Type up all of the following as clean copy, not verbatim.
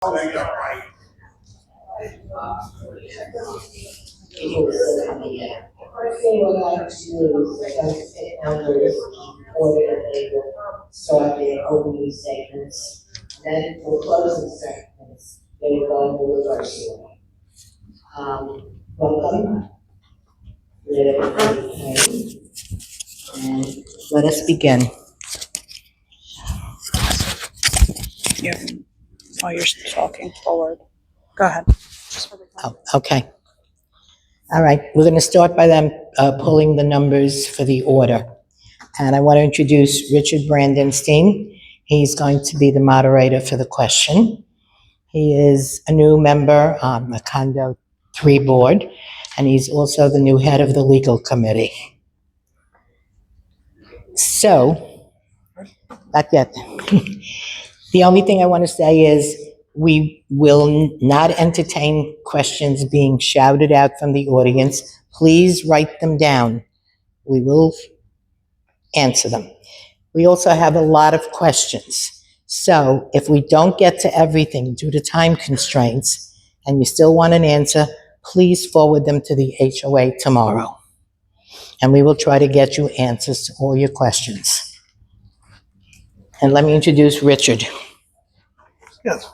First thing we'd like to do is take numbers in order that they will start their opening statements. Then for closing statements, they will go in the reverse order. Welcome. And let us begin. Yeah, while you're talking forward. Go ahead. Oh, okay. All right, we're going to start by them pulling the numbers for the order. And I want to introduce Richard Brandenstein. He's going to be the moderator for the question. He is a new member on the Condo 3 board, and he's also the new head of the legal committee. So, not yet. The only thing I want to say is we will not entertain questions being shouted out from the audience. Please write them down. We will answer them. We also have a lot of questions. So if we don't get to everything due to time constraints and you still want an answer, please forward them to the HOA tomorrow. And we will try to get you answers to all your questions. And let me introduce Richard. Yes.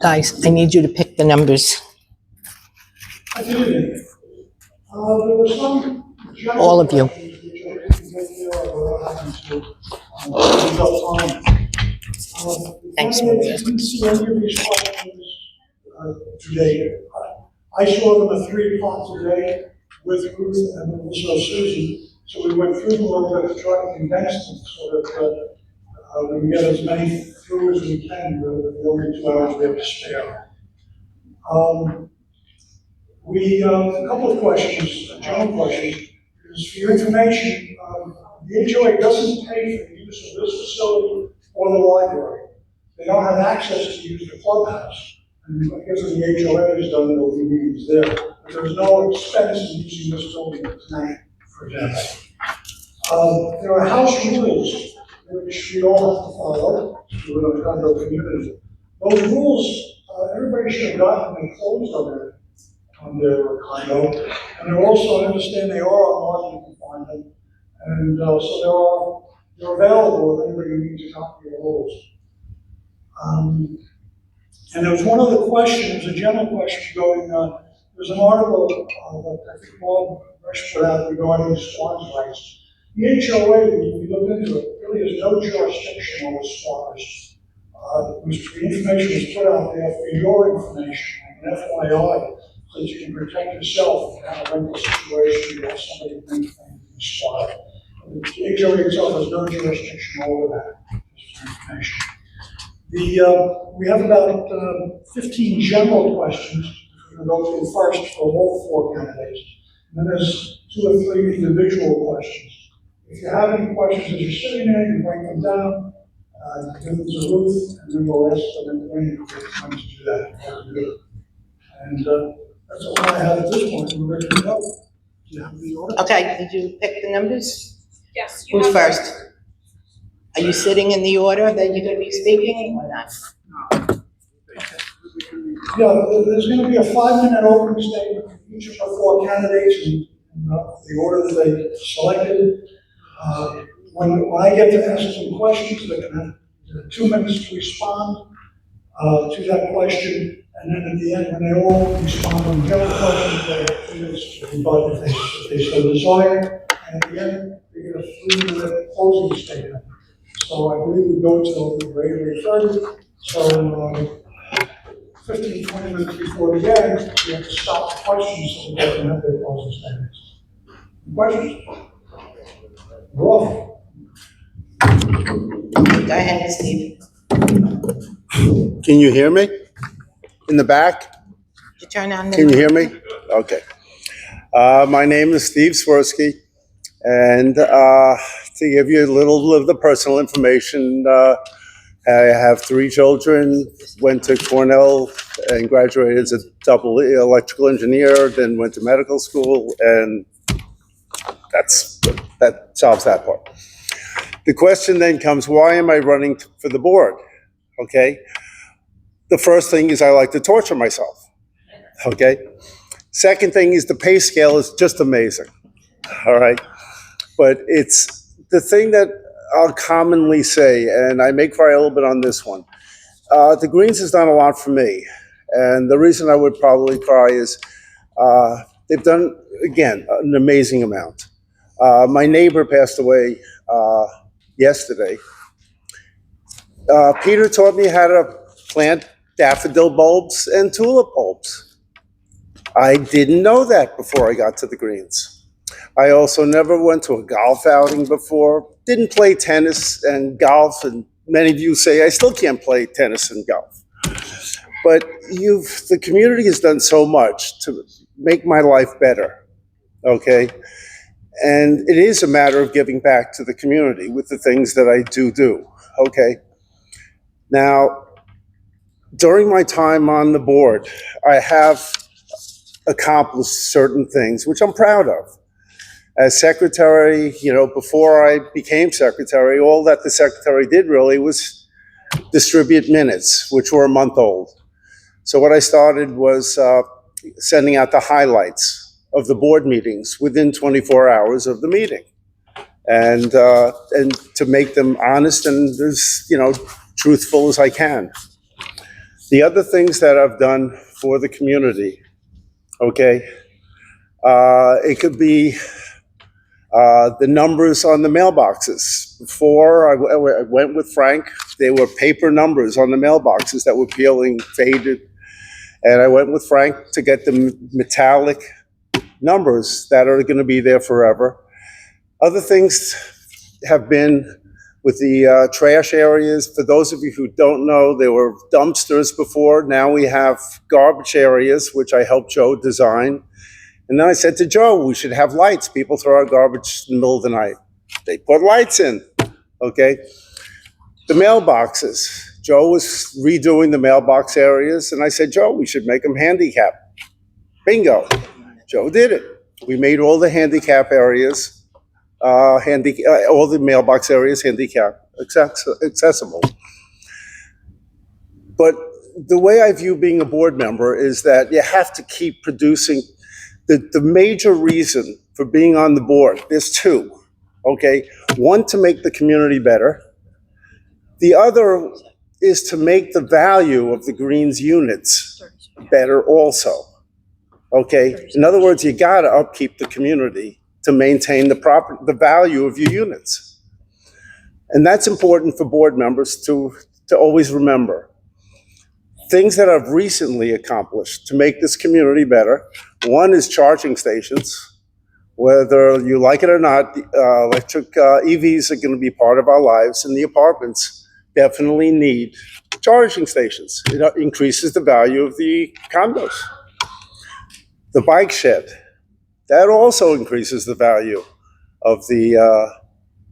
Guys, I need you to pick the numbers. There were some All of you. Thanks, Maria. Today, I saw them at 3 o'clock today with Ruth and also Susan. So we went through them a little bit to try to condense them so that we can get as many through as we can with the only 2 hours we have to spare. A couple of questions, general questions, is for your information, the HOA doesn't pay for the use of this facility or the library. They don't have access to use the clubhouse. And I guess what the HOA has done, there'll be meetings there. But there's no expense in using this building tonight, for example. There are house rules which we all have to follow to live in a condo community. Those rules, everybody should have gotten them closed on their condo. And they're also, I understand they are online, you can find them. And so they're available if anybody needs a copy of the rules. And there was one other question, it was a general question going, there's an article that I think Brash put out regarding squatters' rights. The HOA, when we looked into it, really has no jurisdiction over squatters. The information was put out there for your information, an FYI, so that you can protect yourself if you have a rental situation, you have somebody think you squat. The HOA itself has no jurisdiction over that, just for information. We have about 15 general questions. We're going to go through first for all 4 candidates. And then there's 2 or 3 individual questions. If you have any questions as you're sitting there, you write them down, give them to Ruth, and then we'll ask them at the end if there's time to do that. And that's all I have at this point. We're ready to go. Do you have the order? Okay, did you pick the numbers? Yes. Who's first? Are you sitting in the order that you're going to be speaking or not? Yeah, there's going to be a 5-minute opening statement from each of the 4 candidates in the order that they selected. When I get to ask some questions, they're going to have 2 minutes to respond to that question. And then at the end, when they all respond on general questions, they have 2 minutes to rebut if they so desire. And at the end, they get a 3-minute closing statement. So I believe we go till 8:30. So 15, 20 minutes before the end, we have to stop the questions so they can have their closing statements. Questions? Roll. Go ahead, Steve. Can you hear me? In the back? You turn on the. Can you hear me? Okay. My name is Steve Swirsky, and to give you a little of the personal information, I have 3 children, went to Cornell and graduated as a double electrical engineer, then went to medical school, and that solves that part. The question then comes, why am I running for the board? Okay. The first thing is I like to torture myself. Okay. Second thing is the pay scale is just amazing. All right. But it's the thing that I'll commonly say, and I may cry a little bit on this one. The Greens has done a lot for me. And the reason I would probably cry is they've done, again, an amazing amount. My neighbor passed away yesterday. Peter taught me how to plant daffodil bulbs and tulip bulbs. I didn't know that before I got to the Greens. I also never went to a golf outing before, didn't play tennis and golf, and many of you say I still can't play tennis and golf. But the community has done so much to make my life better, okay? And it is a matter of giving back to the community with the things that I do, okay? Now, during my time on the board, I have accomplished certain things, which I'm proud of. As secretary, before I became secretary, all that the secretary did really was distribute minutes, which were a month old. So what I started was sending out the highlights of the board meetings within 24 hours of the meeting, and to make them honest and as truthful as I can. The other things that I've done for the community, okay, it could be the numbers on the mailboxes. Before I went with Frank, they were paper numbers on the mailboxes that were peeling, faded. And I went with Frank to get the metallic numbers that are going to be there forever. Other things have been with the trash areas. For those of you who don't know, there were dumpsters before. Now we have garbage areas, which I helped Joe design. And then I said to Joe, we should have lights. People throw out garbage in the middle of the night. They put lights in, okay? The mailboxes. Joe was redoing the mailbox areas, and I said, Joe, we should make them handicap. Bingo. Joe did it. We made all the handicap areas, all the mailbox areas handicap accessible. But the way I view being a board member is that you have to keep producing. The major reason for being on the board, there's two, okay? One, to make the community better. The other is to make the value of the Greens units better also, okay? In other words, you gotta upkeep the community to maintain the value of your units. And that's important for board members to always remember. Things that I've recently accomplished to make this community better. One is charging stations. Whether you like it or not, electric EVs are going to be part of our lives, and the apartments definitely need charging stations. It increases the value of the condos. The bike shed, that also increases the value of the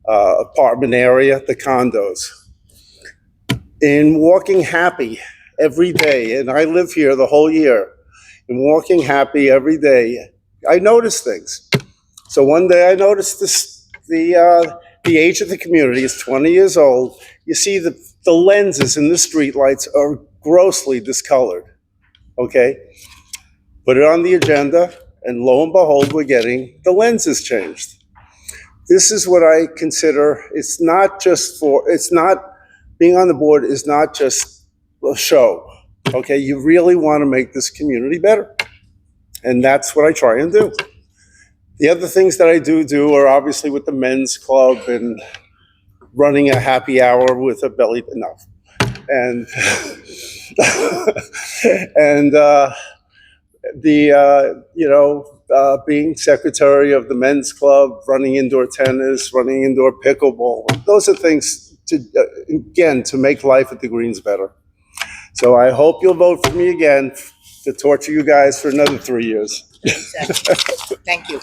apartment area, the condos. In walking happy every day, and I live here the whole year, and walking happy every day, I notice things. So one day I noticed the age of the community is 20 years old. You see the lenses in the streetlights are grossly discolored, okay? Put it on the agenda, and lo and behold, we're getting the lenses changed. This is what I consider, being on the board is not just a show, okay? You really want to make this community better. And that's what I try and do. The other things that I do are obviously with the men's club and running a happy hour with a belly enough. And being secretary of the men's club, running indoor tennis, running indoor pickleball. Those are things to make life at the Greens better. So I hope you'll vote for me again to torture you guys for another 3 years. Exactly. Thank you.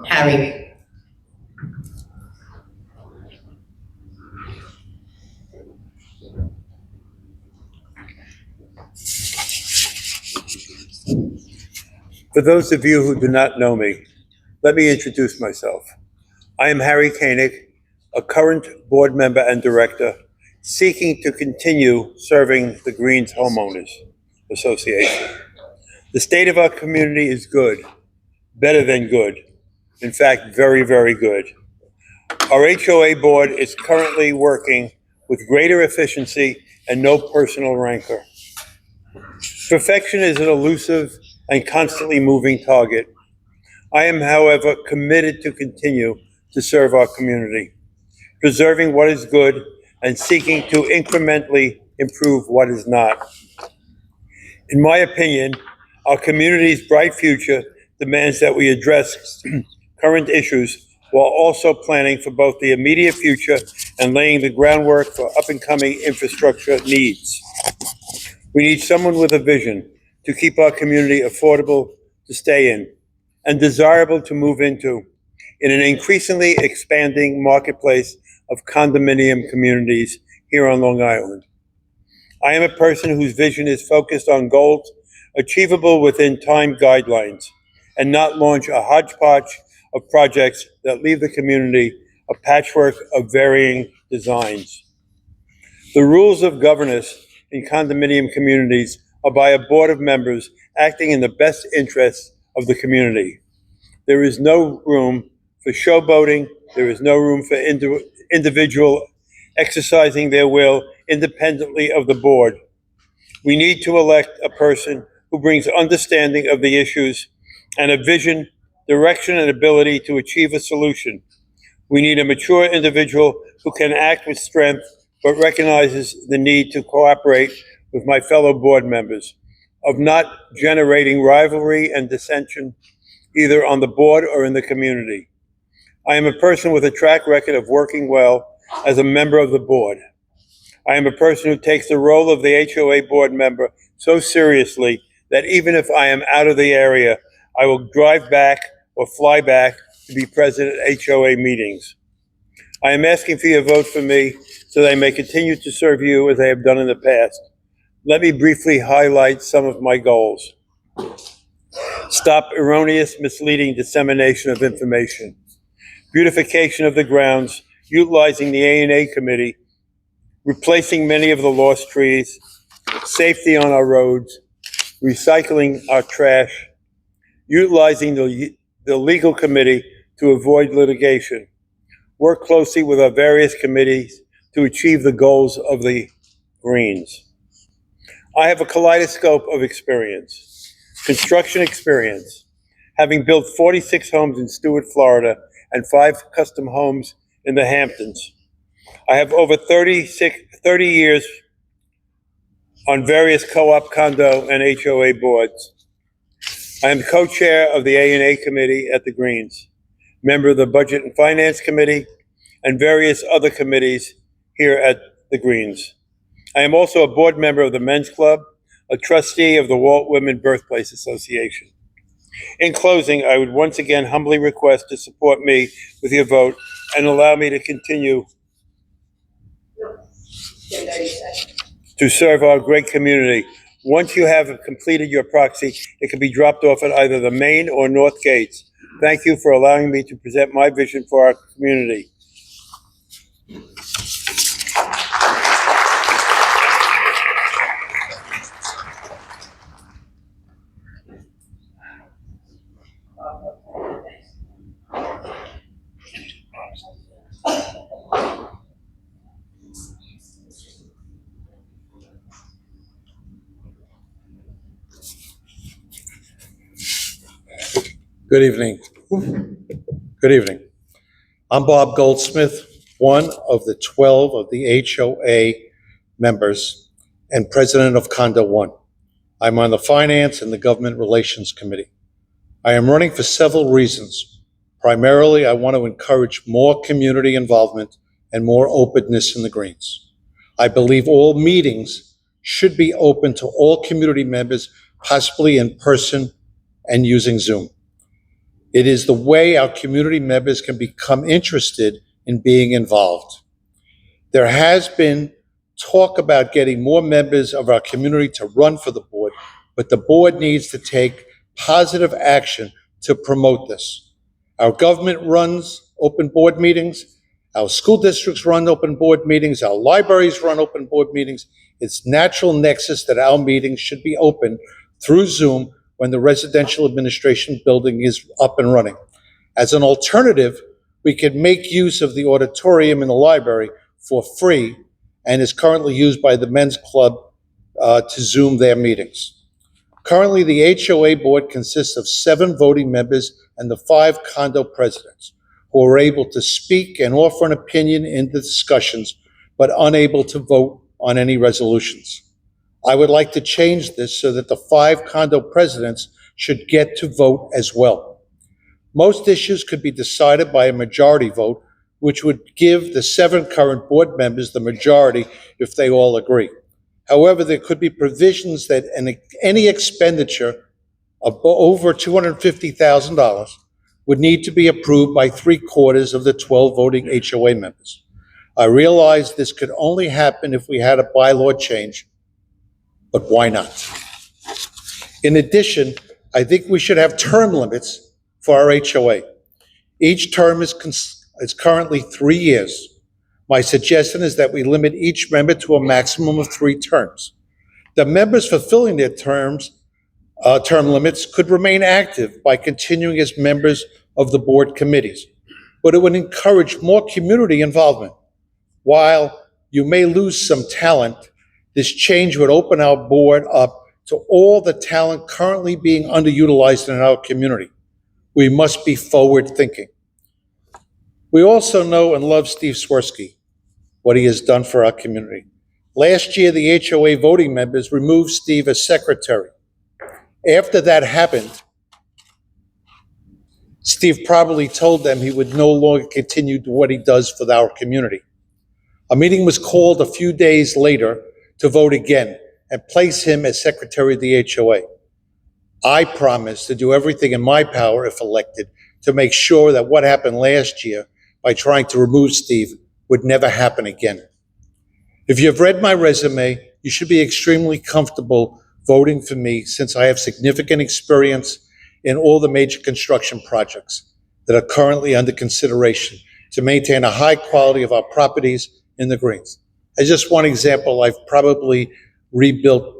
Harry. For those of you who do not know me, let me introduce myself. I am Harry Koenig, a current board member and director seeking to continue serving the Greens Homeowners Association. The state of our community is good, better than good. In fact, very, very good. Our HOA board is currently working with greater efficiency and no personal rancor. Perfection is an elusive and constantly moving target. I am, however, committed to continue to serve our community, preserving what is good and seeking to incrementally improve what is not. In my opinion, our community's bright future demands that we address current issues while also planning for both the immediate future and laying the groundwork for up-and-coming infrastructure needs. We need someone with a vision to keep our community affordable to stay in and desirable to move into in an increasingly expanding marketplace of condominium communities here on Long Island. I am a person whose vision is focused on goals achievable within time guidelines and not launch a hodgepodge of projects that leave the community a patchwork of varying designs. The rules of governance in condominium communities are by a board of members acting in the best interests of the community. There is no room for showboating. There is no room for individual exercising their will independently of the board. We need to elect a person who brings understanding of the issues and a vision, direction, and ability to achieve a solution. We need a mature individual who can act with strength but recognizes the need to cooperate with my fellow board members, of not generating rivalry and dissension either on the board or in the community. I am a person with a track record of working well as a member of the board. I am a person who takes the role of the HOA board member so seriously that even if I am out of the area, I will drive back or fly back to be present at HOA meetings. I am asking for your vote for me so that I may continue to serve you as I have done in the past. Let me briefly highlight some of my goals. Stop erroneous, misleading dissemination of information. Beautification of the grounds, utilizing the A&A committee, replacing many of the lost trees, safety on our roads, recycling our trash, utilizing the legal committee to avoid litigation, work closely with our various committees to achieve the goals of the Greens. I have a kaleidoscope of experience, construction experience, having built 46 homes in Stuart, Florida, and 5 custom homes in the Hamptons. I have over 30 years on various co-op, condo, and HOA boards. I am co-chair of the A&A committee at the Greens, member of the Budget and Finance Committee, and various other committees here at the Greens. I am also a board member of the Men's Club, a trustee of the Walt Women Birthplace Association. In closing, I would once again humbly request to support me with your vote and allow me to continue to serve our great community. Once you have completed your proxy, it can be dropped off at either the main or north gates. Thank you for allowing me to present my vision for our community. Good evening. Good evening. I'm Bob Goldsmith, one of the 12 of the HOA members and president of Condo One. I'm on the Finance and the Government Relations Committee. I am running for several reasons. Primarily, I want to encourage more community involvement and more openness in the Greens. I believe all meetings should be open to all community members, possibly in person and using Zoom. It is the way our community members can become interested in being involved. There has been talk about getting more members of our community to run for the board, but the board needs to take positive action to promote this. Our government runs open board meetings. Our school districts run open board meetings. Our libraries run open board meetings. It's natural nexus that our meetings should be open through Zoom when the residential administration building is up and running. As an alternative, we could make use of the auditorium in the library for free and is currently used by the men's club to Zoom their meetings. Currently, the HOA board consists of 7 voting members and the 5 condo presidents who are able to speak and offer an opinion in the discussions, but unable to vote on any resolutions. I would like to change this so that the 5 condo presidents should get to vote as well. Most issues could be decided by a majority vote, which would give the 7 current board members the majority if they all agree. However, there could be provisions that any expenditure of over $250,000 would need to be approved by 3/4 of the 12 voting HOA members. I realize this could only happen if we had a bylaw change, but why not? In addition, I think we should have term limits for our HOA. Each term is currently 3 years. My suggestion is that we limit each member to a maximum of 3 terms. The members fulfilling their term limits could remain active by continuing as members of the board committees, but it would encourage more community involvement. While you may lose some talent, this change would open our board up to all the talent currently being underutilized in our community. We must be forward-thinking. We also know and love Steve Swirsky, what he has done for our community. Last year, the HOA voting members removed Steve as secretary. After that happened, Steve probably told them he would no longer continue to what he does for our community. A meeting was called a few days later to vote again and place him as secretary of the HOA. I promise to do everything in my power, if elected, to make sure that what happened last year by trying to remove Steve would never happen again. If you've read my resume, you should be extremely comfortable voting for me since I have significant experience in all the major construction projects that are currently under consideration to maintain a high quality of our properties in the Greens. As just one example, I've probably rebuilt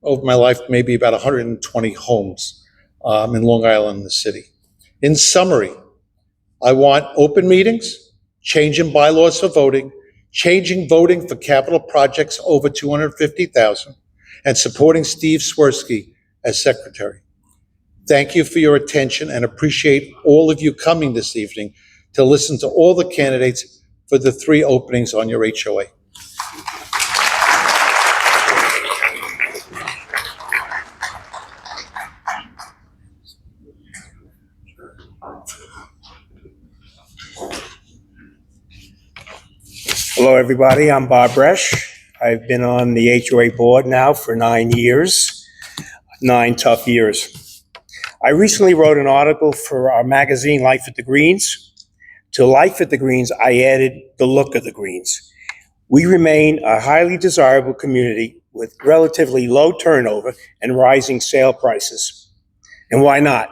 over my life maybe about 120 homes in Long Island, the city. In summary, I want open meetings, changing bylaws for voting, changing voting for capital projects over $250,000, and supporting Steve Swirsky as secretary. Thank you for your attention and appreciate all of you coming this evening to listen to all the candidates for the 3 openings on your HOA. Hello, everybody. I'm Bob Brash. I've been on the HOA board now for 9 years, 9 tough years. I recently wrote an article for our magazine, Life at the Greens. To Life at the Greens, I added the look of the Greens. We remain a highly desirable community with relatively low turnover and rising sale prices. And why not?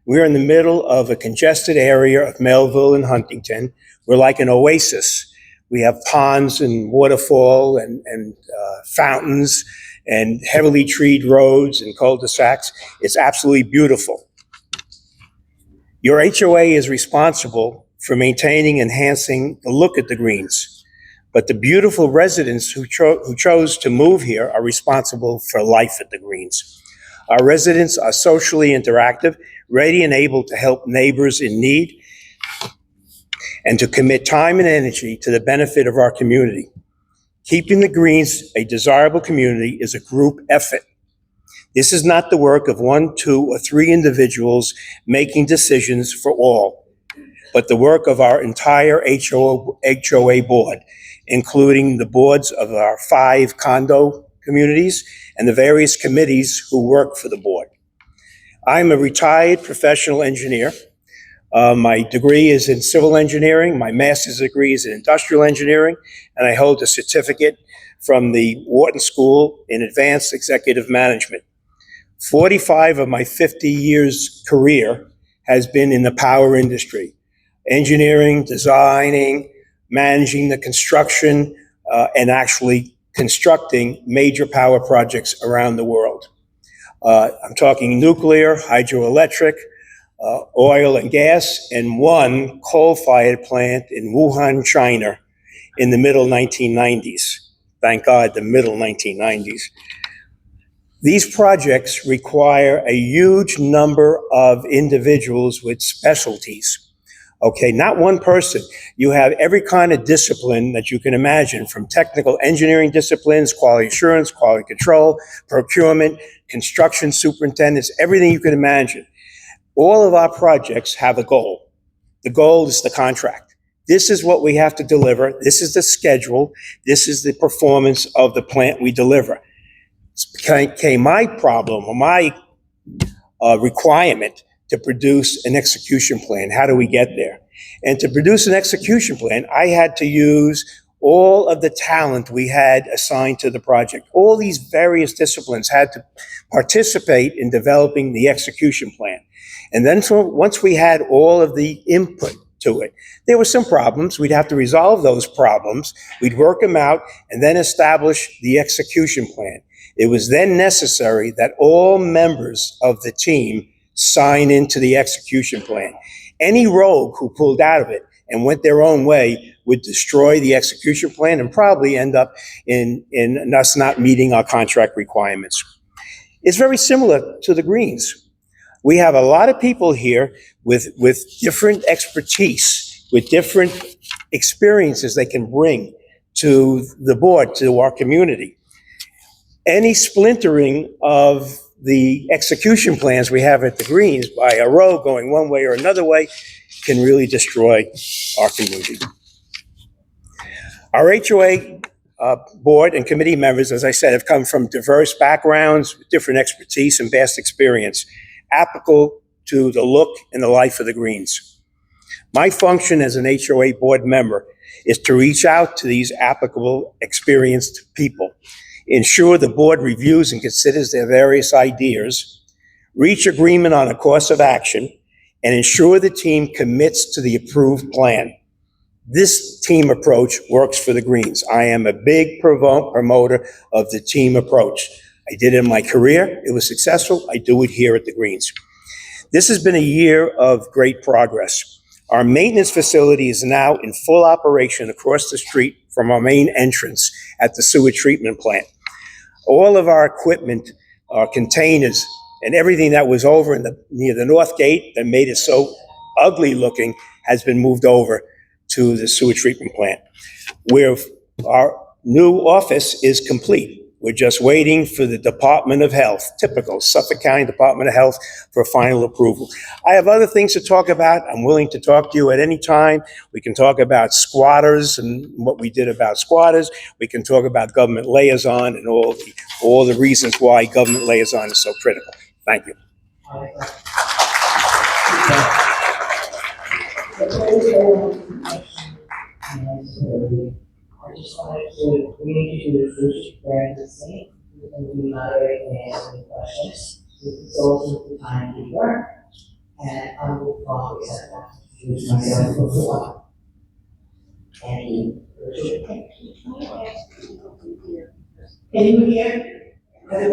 We're in the middle of a congested area of Melville and Huntington. We're like an oasis. We have ponds and waterfall and fountains and heavily treed roads and cul-de-sacs. It's absolutely beautiful. Your HOA is responsible for maintaining and enhancing the look at the Greens, but the beautiful residents who chose to move here are responsible for life at the Greens. Our residents are socially interactive, ready and able to help neighbors in need, and to commit time and energy to the benefit of our community. Keeping the Greens a desirable community is a group effort. This is not the work of 1, 2, or 3 individuals making decisions for all, but the work of our entire HOA board, including the boards of our 5 condo communities and the various committees who work for the board. I'm a retired professional engineer. My degree is in civil engineering. My master's degree is in industrial engineering, and I hold a certificate from the Wharton School in Advanced Executive Management. 45 of my 50 years career has been in the power industry, engineering, designing, managing the construction, and actually constructing major power projects around the world. I'm talking nuclear, hydroelectric, oil and gas, and one coal-fired plant in Wuhan, China in the middle 1990s. Thank God, the middle 1990s. These projects require a huge number of individuals with specialties. Okay, not one person. You have every kind of discipline that you can imagine, from technical engineering disciplines, quality assurance, quality control, procurement, construction superintendents, everything you can imagine. All of our projects have a goal. The goal is the contract. This is what we have to deliver. This is the schedule. This is the performance of the plant we deliver. It became my problem, or my requirement, to produce an execution plan. How do we get there? And to produce an execution plan, I had to use all of the talent we had assigned to the project. All these various disciplines had to participate in developing the execution plan. And then once we had all of the input to it, there were some problems. We'd have to resolve those problems. We'd work them out and then establish the execution plan. It was then necessary that all members of the team sign into the execution plan. Any rogue who pulled out of it and went their own way would destroy the execution plan and probably end up in us not meeting our contract requirements. It's very similar to the Greens. We have a lot of people here with different expertise, with different experiences they can bring to the board, to our community. Any splintering of the execution plans we have at the Greens by a row going one way or another way can really destroy our community. Our HOA board and committee members, as I said, have come from diverse backgrounds, different expertise and vast experience, applicable to the look and the life of the Greens. My function as an HOA board member is to reach out to these applicable, experienced people, ensure the board reviews and considers their various ideas, reach agreement on a course of action, and ensure the team commits to the approved plan. This team approach works for the Greens. I am a big promoter of the team approach. I did it in my career. It was successful. I do it here at the Greens. This has been a year of great progress. Our maintenance facility is now in full operation across the street from our main entrance at the sewage treatment plant. All of our equipment, our containers, and everything that was over near the north gate that made it so ugly looking has been moved over to the sewage treatment plant, where our new office is complete. We're just waiting for the Department of Health, typical Suffolk County Department of Health, for final approval. I have other things to talk about. I'm willing to talk to you at any time. We can talk about squatters and what we did about squatters. We can talk about government liaison and all the reasons why government liaison is so critical. Thank you. I just wanted to reintroduce Bruce Brandenstein, who can be moderating and answering questions. This is also the time to work, and I will probably introduce myself before. And Richard, can you hear? Because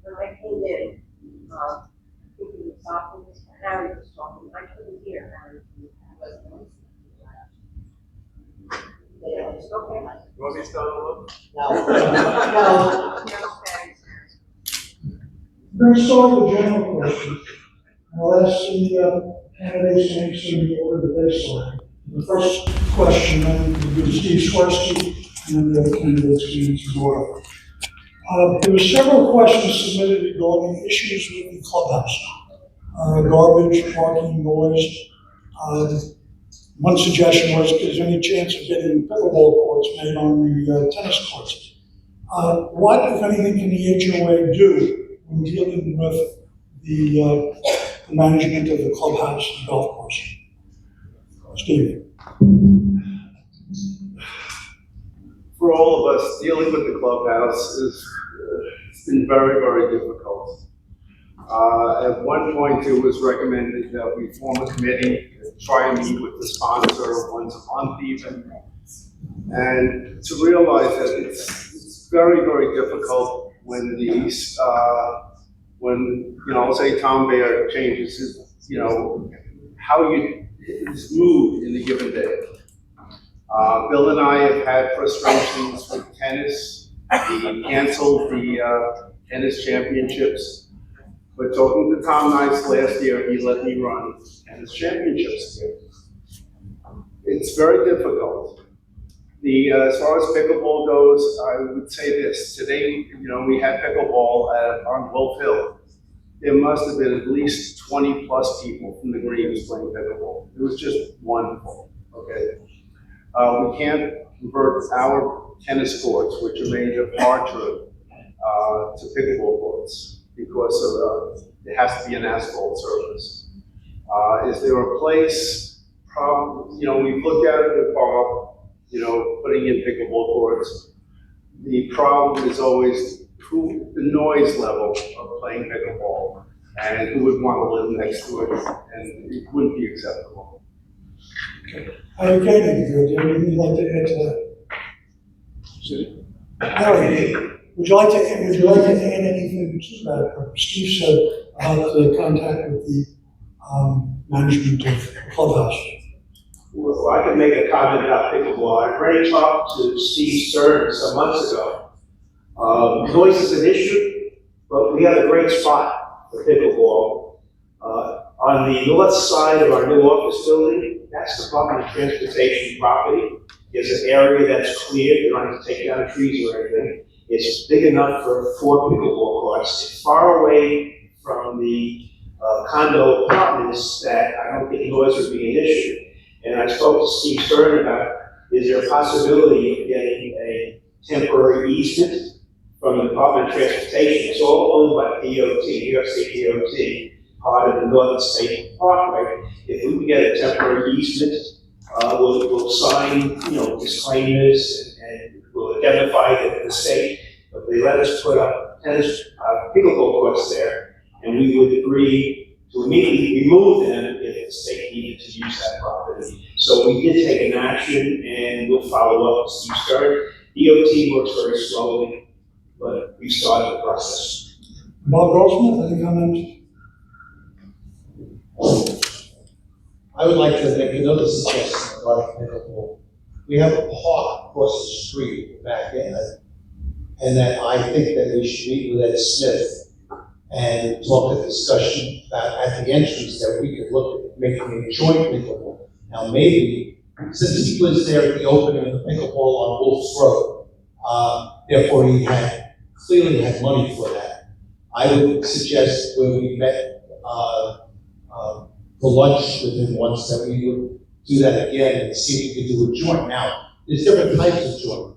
when I came in, thinking of talking, Harry was talking, I couldn't hear Harry. Okay. You want me to start all over? No. Let's start with general questions. I'll ask the candidates to answer in the order that they select. The first question then will be Steve Swirsky, and then the other candidates can answer in order. There were several questions submitted regarding issues with the clubhouse. Garbage, parking, noise. One suggestion was, is there any chance of getting pickleball courts made on the tennis courts? What, if anything, can the HOA do when dealing with the management of the clubhouse and golf course? Steve. for all of us, dealing with the clubhouse it's been very, very difficult. At one point, it was recommended that we form a committee, try and meet with the sponsor once a month even, and to realize that it's very, very difficult when these, when, you know, say Tom Bear changes his, you know, how his mood in a given day. Bill and I have had frustrations with tennis. He canceled the tennis championships. But talking to Tom Nice last year, he let me run tennis championships again. It's very difficult. As far as pickleball goes, I would say this. Today, you know, we had pickleball on Wolf Hill. There must have been at least 20 plus people from the greens playing pickleball. It was just wonderful, okay? We can't convert our tennis courts, which are made of hardwood, to pickleball courts because of, there has to be an asphalt surface. Is there a place, you know, we've looked at it with Bob, you know, putting in pickleball courts. The problem is always the noise level of playing pickleball and who would want to live next to it, and it wouldn't be acceptable. Okay, thank you. Do you have anything you'd like to add to that? Harry, would you like to add anything that Steve said about the contact with the management of Clubhouse? Well, I can make a comment about pickleball. I already talked to Steve Stern some months ago. Noise is an issue, but we have a great spot for pickleball. On the north side of our new office building, that's the Department of Transportation property. There's an area that's clear, you don't have to take down trees or anything. It's big enough for 4 pickleball courts. It's far away from the condo apartments that I don't think noise would be an issue. And I spoke to Steve Stern about, is there a possibility of getting a temporary easement from the Department of Transportation? It's all owned by DOT, New York State DOT, part of the Northern State Parkway. If we can get a temporary easement, we'll sign, you know, disclaimers and we'll identify that the state, if they let us put up tennis, pickleball courts there, and we would agree to immediately remove them if the state needed to use that property. So we did take an action and we'll follow up with Steve Stern. DOT works very slowly, but we started the process. Bob Goldsmith, any comments? I would like to make another suggestion regarding pickleball. We have a park across the street back end, and that I think that we should meet with Ed Smith and talk a discussion about at the entrance that we could look at making a joint pickleball. Now maybe, since he was there at the opening of the pickleball on Wolf's Road, therefore he clearly had money for that. I would suggest when we met for lunch with him once that we would do that again and see if we could do a joint. Now, there's different types of joint.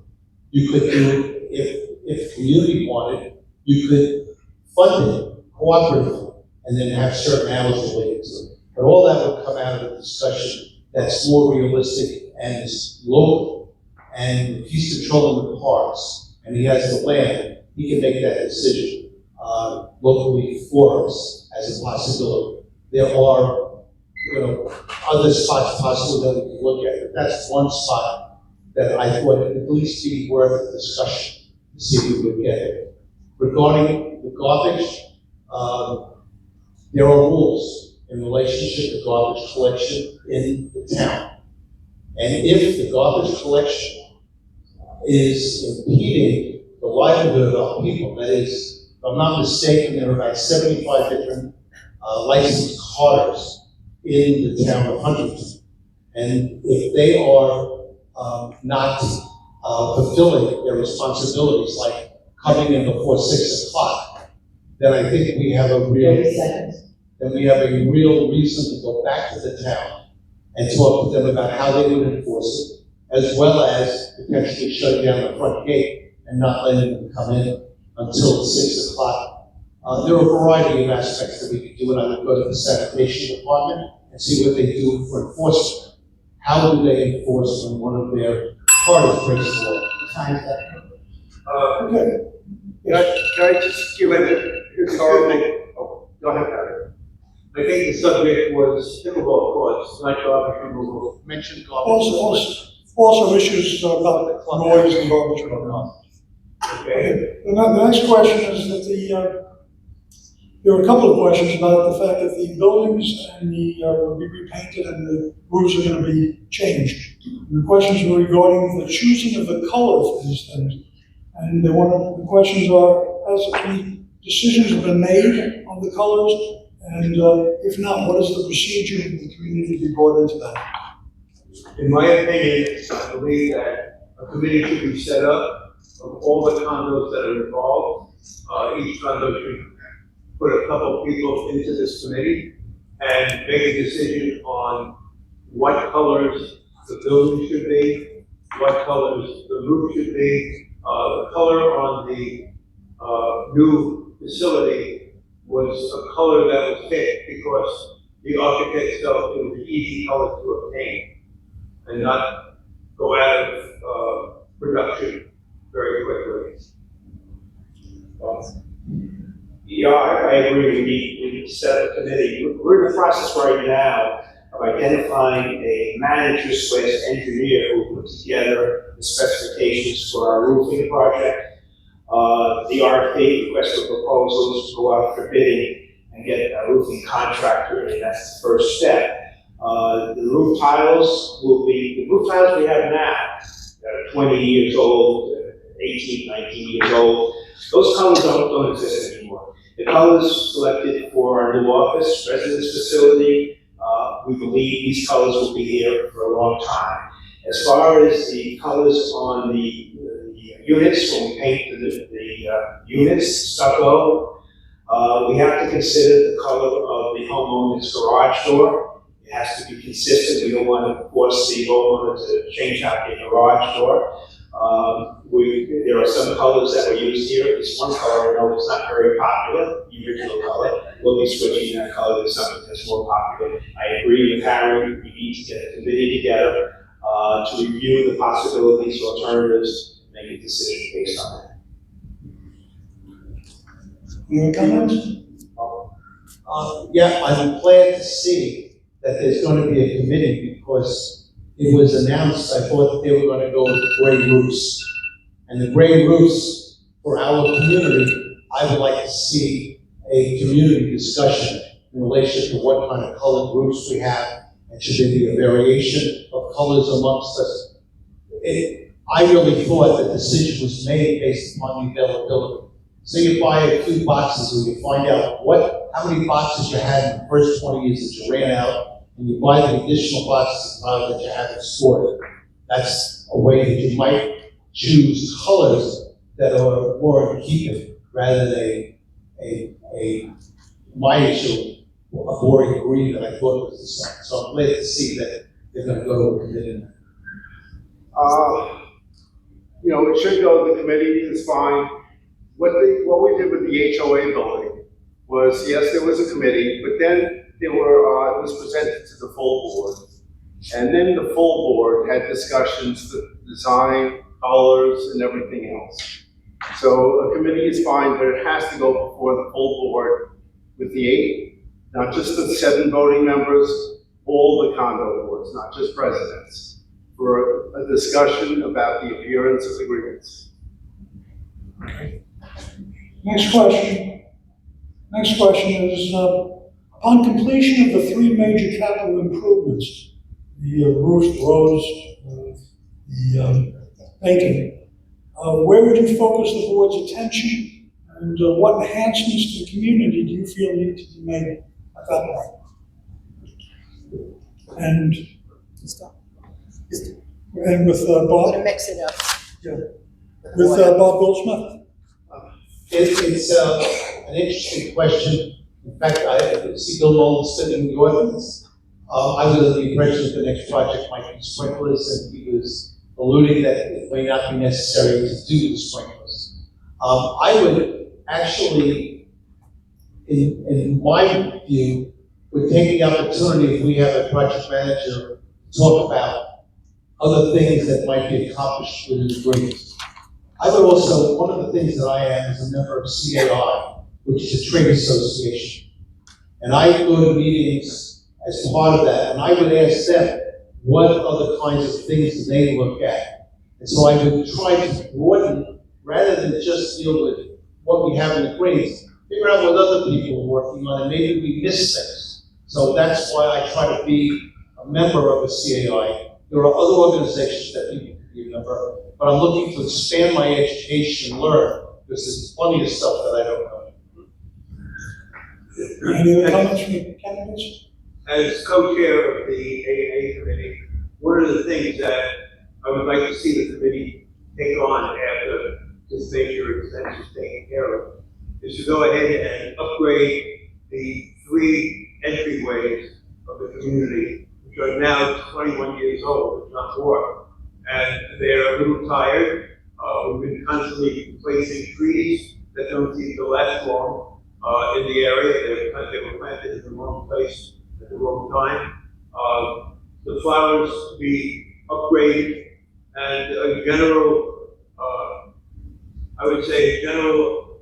You could do, if the community wanted, you could fund it cooperatively and then have certain hours related to it. But all that would come out of a discussion that's more realistic and is local. And if he's controlling the parks and he has the land, he can make that decision locally for us as a possibility. There are, you know, other spots possible that we can look at, but that's one spot that I thought would at least be worth a discussion to see if we would get it. Regarding the garbage, there are rules in relationship to garbage collection in the town. And if the garbage collection is impeding the livelihood of people, that is, if I'm not mistaken, there are about 75 different licensed carters in the town of Huntington. And if they are not fulfilling their responsibilities, like coming in before 6 o'clock, then I think we have a real reason to go back to the town and talk to them about how they would enforce it, as well as potentially shutting down the front gate and not letting them come in until 6 o'clock. There are a variety of aspects that we could do, and I would go to the sanitation department and see what they do for enforcement. How do they enforce when one of their carters breaks the law? time's up. Okay. Can I just give a historical? Oh, go ahead, Harry. I think the subject was pickleball courts, not garbage removal. Mentioned Also issues about noise and garbage removal. Okay. The next question is that there were a couple of questions about the fact that the buildings and will be repainted and the roofs are going to be changed. And the questions were regarding the choosing of the color for these things. And one of the questions are, has any decisions been made on the colors? And if not, what is the procedure in the community to be brought into that? In my opinion, I believe that a committee should be set up of all the condos that are involved. Each condo should put a couple people into this committee and make a decision on what colors the building should be, what colors the roof should be. The color on the new facility was a color that was picked because the architect felt it was an easy color to obtain and not go out of production very quickly. Yeah, I agree. We need to set up a committee. We're in the process right now of identifying a manager/engineer who will put together the specifications for our roofing project. The RFP, request for proposals, go out for bidding and get a roofing contractor, and that's the first step. The roof tiles the roof tiles we have now, that are 20 years old, 18, 19 years old. Those colors don't exist anymore. The colors selected for our new office, residence facility, we believe these colors will be here for a long time. As far as the colors on the units, when we paint the units, stucco, we have to consider the color of the homeowner's garage door. It has to be consistent. We don't want to force the homeowner to change out their garage door. There are some colors that were used here. This one color, I know it's not very popular, the original color. We'll be switching that color to something that's more popular. I agree with Harry, we need to get a committee together to review the possibilities, alternatives, make a decision based on that. Any comments? Yeah, I'm glad to see that there's going to be a committee because it was announced, I thought that they were going to go with the gray roofs. And the gray roofs for our community, I would like to see a community discussion in relation to what kind of colored roofs we have, and should there be a variation of colors amongst us. I really thought the decision was made based upon the availability. So you buy a few boxes, or you find out how many boxes you had in the first 20 years that you ran out, and you buy the additional boxes that you haven't stored. That's a way that you might choose colors that are more in keeping rather than my issue, a boring green that I thought was the sun. So I'm glad to see that they're going to go to a committee. It should go to the committee, is fine. What we did with the HOA building was, yes, there was a committee, but then it was presented to the full board. And then the full board had discussions, the design, colors, and everything else. So a committee is fine, but it has to go before the full board with the 8, not just the 7 voting members, all the condo boards, not just presidents, for a discussion about the appearance of agreements. Next question is, upon completion of the 3 major capital improvements, the roof, roads, the painting, where would you focus the board's attention, and what enhancements to the community do you feel need to be made at that point? And with I'm Bob? gonna mix it up. Yeah. With Bob Goldsmith? It's an interesting question. In fact, I see Bill Nolan sitting in the audience. I was under the impression that the next project might be sprinklers, and he was alluding that it may not be necessary to do the sprinklers. I would actually, in my view, would take the opportunity, if we have a project manager, to talk about other things that might be accomplished within the greens. I would also, one of the things that I am is a member of CAI, which is a trade association. And I go to meetings as part of that, and I would ask them what other kinds of things that they look at. And so I would try to broaden, rather than just deal with what we have in the greens, figure out what other people are working on, and maybe we miss things. So that's why I try to be a member of the CAI. There are other organizations that people can be a member of, but I'm looking to expand my education and learn, because there's plenty of stuff that I don't know. Any other comments from the candidates? As co-chair of the AA committee, one of the things that I would like to see the committee take on after this major expense is taken care of is to go ahead and upgrade the 3 entryways of the community, which are now 21 years old, if not more. And they're a little tired. We've been constantly replacing trees that don't seem to last long in the area. They were planted in the wrong place at the wrong time. The flowers to be upgraded, and a general, I would say, general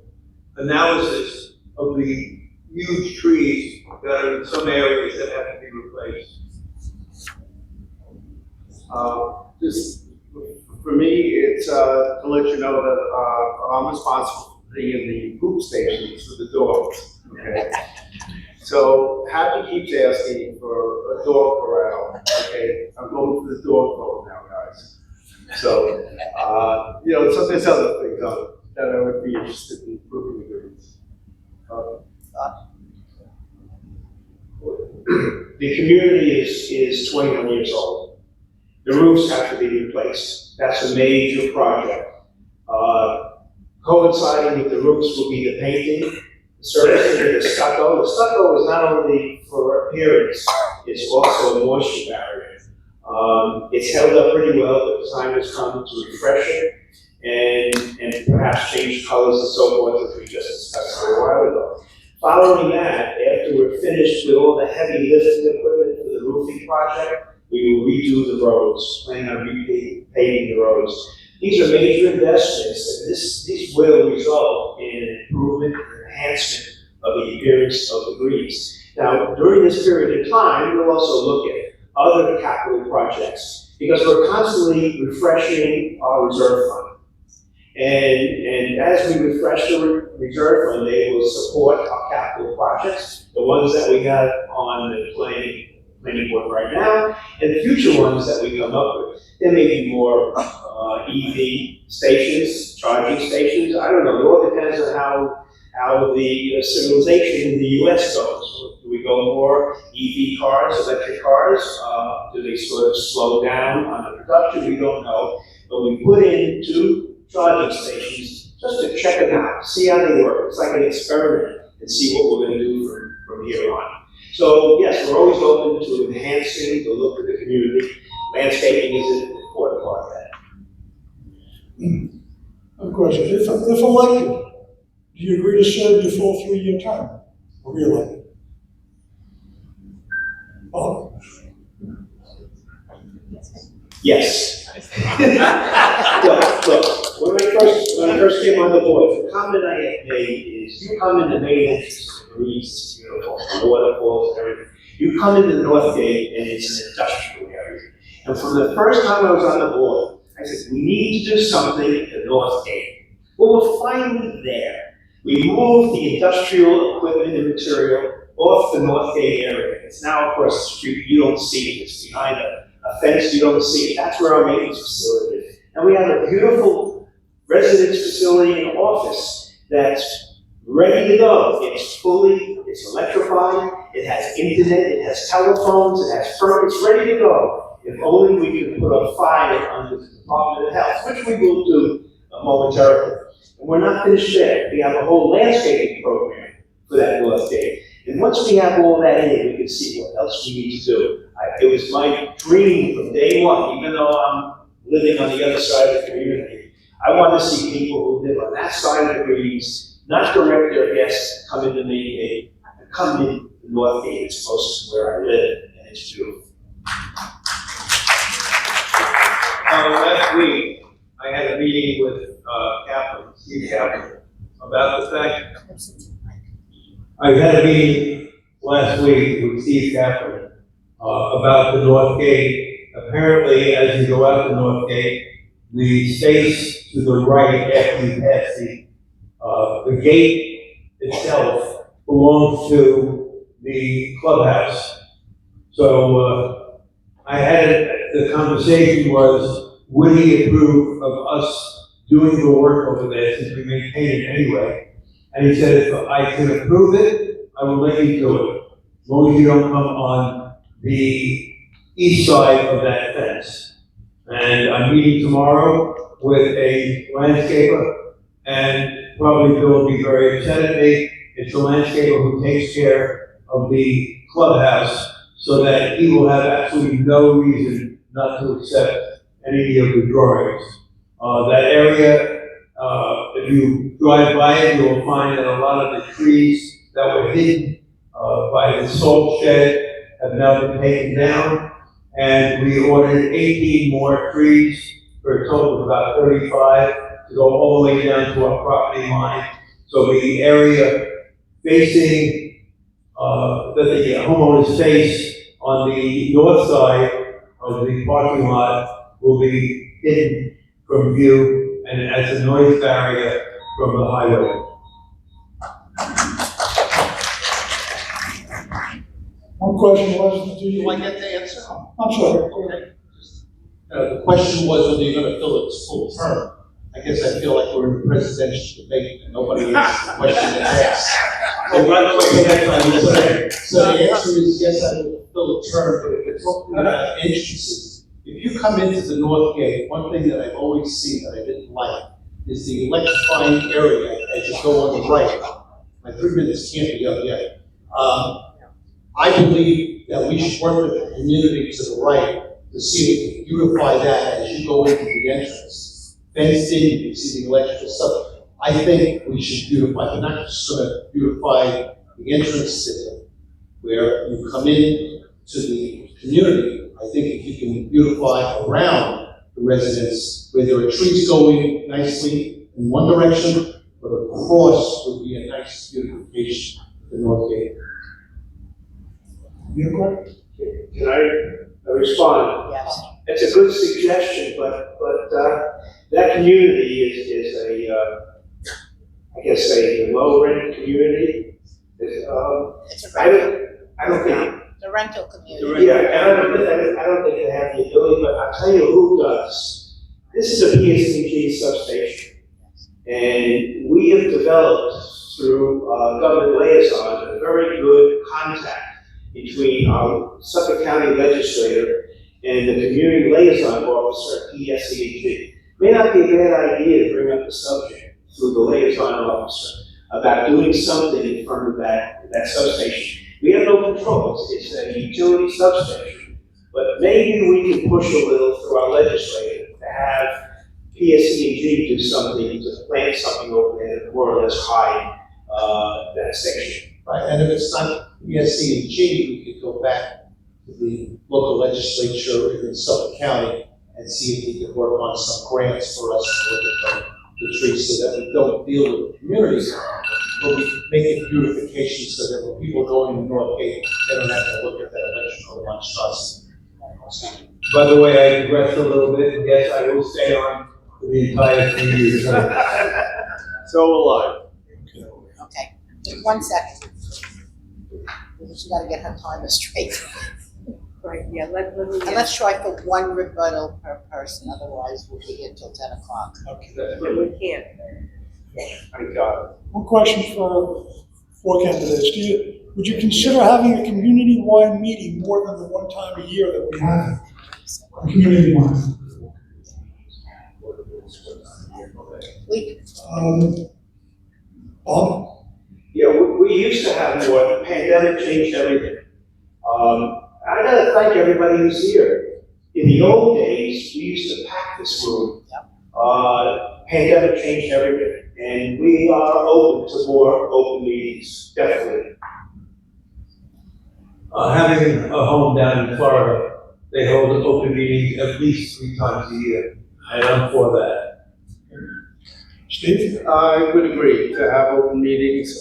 analysis of the huge trees that are in some areas that have to be replaced. Just for me, it's to let you know that I'm responsible for the poop stations for the dogs. Okay, so Happy keeps asking for a dog corral. Okay, I'm going for the dog code now, guys. So so there's other things that I would be interested in improving the greens. The community is 21 years old. The roofs have to be replaced. That's a major project. Coinciding with the roofs will be the painting, the servicing of the stucco. The stucco is not only for appearance, it's also a moisture barrier. It's held up pretty well, but the time has come to refresh it and perhaps change colors and so forth, as we just discussed a little while ago. Following that, after we're finished with all the heavy lifting equipment for the roofing project, we will redo the roads, planning on repaving the roads. These are major investments, and these will result in an improvement and enhancement of the appearance of the greens. Now, during this period of time, we'll also look at other capital projects, because we're constantly refreshing our reserve fund. And as we refresh the reserve fund, they will support our capital projects, the ones that we have on the planning board right now, and the future ones that we come up with. There may be more EV stations, charging stations. I don't know. It all depends on how the civilization in the U.S. goes. Do we go more EV cars, electric cars? Do they sort of slow down on the production? We don't know. But we put in 2 charging stations just to check them out, see how they work. It's like an experiment, and see what we're going to do from here on. So yes, we're always open to enhancing the look of the community. Landscaping is an important part of that. Of course, if elected, do you agree to serve your full 3-year term, or re-elected? Oh, Yes. Look, when I first came on the board, the comment I made is, you come into Main entrance, the greens, it's beautiful, the waterfalls, everything. You come into the North Gate, and it's an industrial area. And from the first time I was on the board, I said, we need to do something at the North Gate. Well, we're finally there. We moved the industrial equipment and material off the North Gate area. It's now across the street. You don't see it. It's behind a fence. You don't see it. That's where our maintenance facility is. And we have a beautiful residence facility and office that's ready to go. It's electrified. It has internet. It has telephones. It has it's ready to go. If only we could put a file under the Department of Health, which we will do momentarily. And we're not finished there. We have a whole landscaping program for that North Gate. And once we have all that in, we can see what else we need to do. It was my dream from day one, even though I'm living on the other side of the community. I want to see people who live on that side of the greens not direct their guests come into the Main Gate, and come in the North Gate. It's close to where I live, and it's beautiful. Last week, I had a meeting with Kaplan, Steve Kaplan, about the fact. I had a meeting last week with Steve Kaplan about the North Gate. Apparently, as you go out the North Gate, the space to the right after you pass the gate itself belongs to the clubhouse. So I had, the conversation was, would he approve of us doing the work over there since we maintain it anyway? And he said, if I can approve it, I will let you do it, as long as you don't come on the east side of that fence. And I'm meeting tomorrow with a landscaper, and probably Bill will be very upset at me. It's a landscaper who takes care of the clubhouse, so that he will have absolutely no reason not to accept any of the drawings. That area, if you drive by it, you will find that a lot of the trees that were hidden by the salt shed have now been taken down. And we ordered 18 more trees for a total of about 35 to go all the way down to our property line. So the area facing, that the homeowners face on the north side of the parking lot will be hidden from view and as a noise barrier from the highway. One question was, do you? Do I get the answer? I'm sorry. Go ahead. The question was whether you're gonna fill its full term. I guess I feel like we're in a presidential debate and nobody answers the question that's asked. Oh, by the way, yes, I will say. So the answer is yes, I will fill the term, but if you're talking about entrances, if you come into the North Gate, one thing that I've always seen that I didn't like is the electrifying area as you go on the right. My 3 minutes can't be up yet. I believe that we should work with the community to the right to see if we can beautify that as you go into the entrance. Fenced in, you can see the electrical stuff. I think we should beautify, we're not just gonna beautify the entrance to it, where you come in to the community. I think if you can beautify around the residents, where there are trees going nicely in one direction, but across would be a nice beautification of the North Gate. You have a question? Can I respond? Yes. It's a good suggestion, but that community is I guess a low-rent community. It's a I rental, don't think, it's a rental community. yeah, I don't think they have the ability, but I'll tell you who does. This is a PSCG substation, and we have developed through government liaison a very good contact between our Suffolk County legislator and the community liaison officer at PSCG. May not be a bad idea to bring up the subject through the liaison officer about doing something in front of that substation. We have no control, it's a utility substation, but maybe we can push a little through our legislator to have PSCG do something, to plant something over there to more or less hide that station. Right, and if it's not ESC&G, we could go back to the local legislature in Suffolk County and see if we could work on some grants for us to look at the trees so that we don't deal with the communities, but we can make it beautification so that when people go in the North Gate, they don't have to look at that electrical monstrosity. By the way, I digressed a little bit, and yes, I will stay on for the entire 3 years. So will I. Okay, just 1 second. She gotta get her timer straight. Right, yeah, let me. And let's try for 1 rebuttal per person, otherwise we'll be here till 10 o'clock. We can't. I got it. One question for 4 candidates. Would you consider having a community-wide meeting more than the one time a year that we have? Community-wide. Bob? Yeah, we used to have more, the pandemic changed everything. I gotta thank everybody who's here. In the old days, we used to pack this room. Pandemic changed everything, and we are open to more open meetings, definitely. Having a home down in Florida, they hold an open meeting at least 3 times a year, and I'm for that. Steve? I would agree to have open meetings.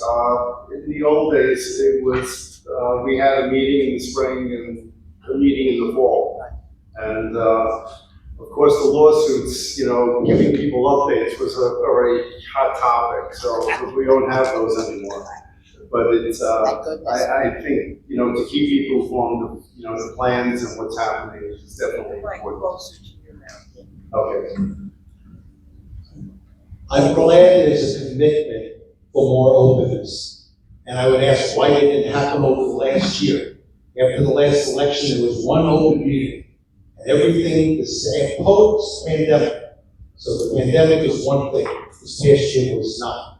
In the old days, it was, we had a meeting in the spring and a meeting in the fall. And, of course, the lawsuits, giving people updates was a very hot topic, so we don't have those anymore. But it's, Thank goodness. I think, to keep people informed of, the plans and what's happening is definitely important. Okay. I'm glad there's a commitment for more openness. And I would ask why it didn't happen over the last year. After the last election, there was one open meeting. And everything is post-pandemic. So the pandemic is one thing. This past year was not.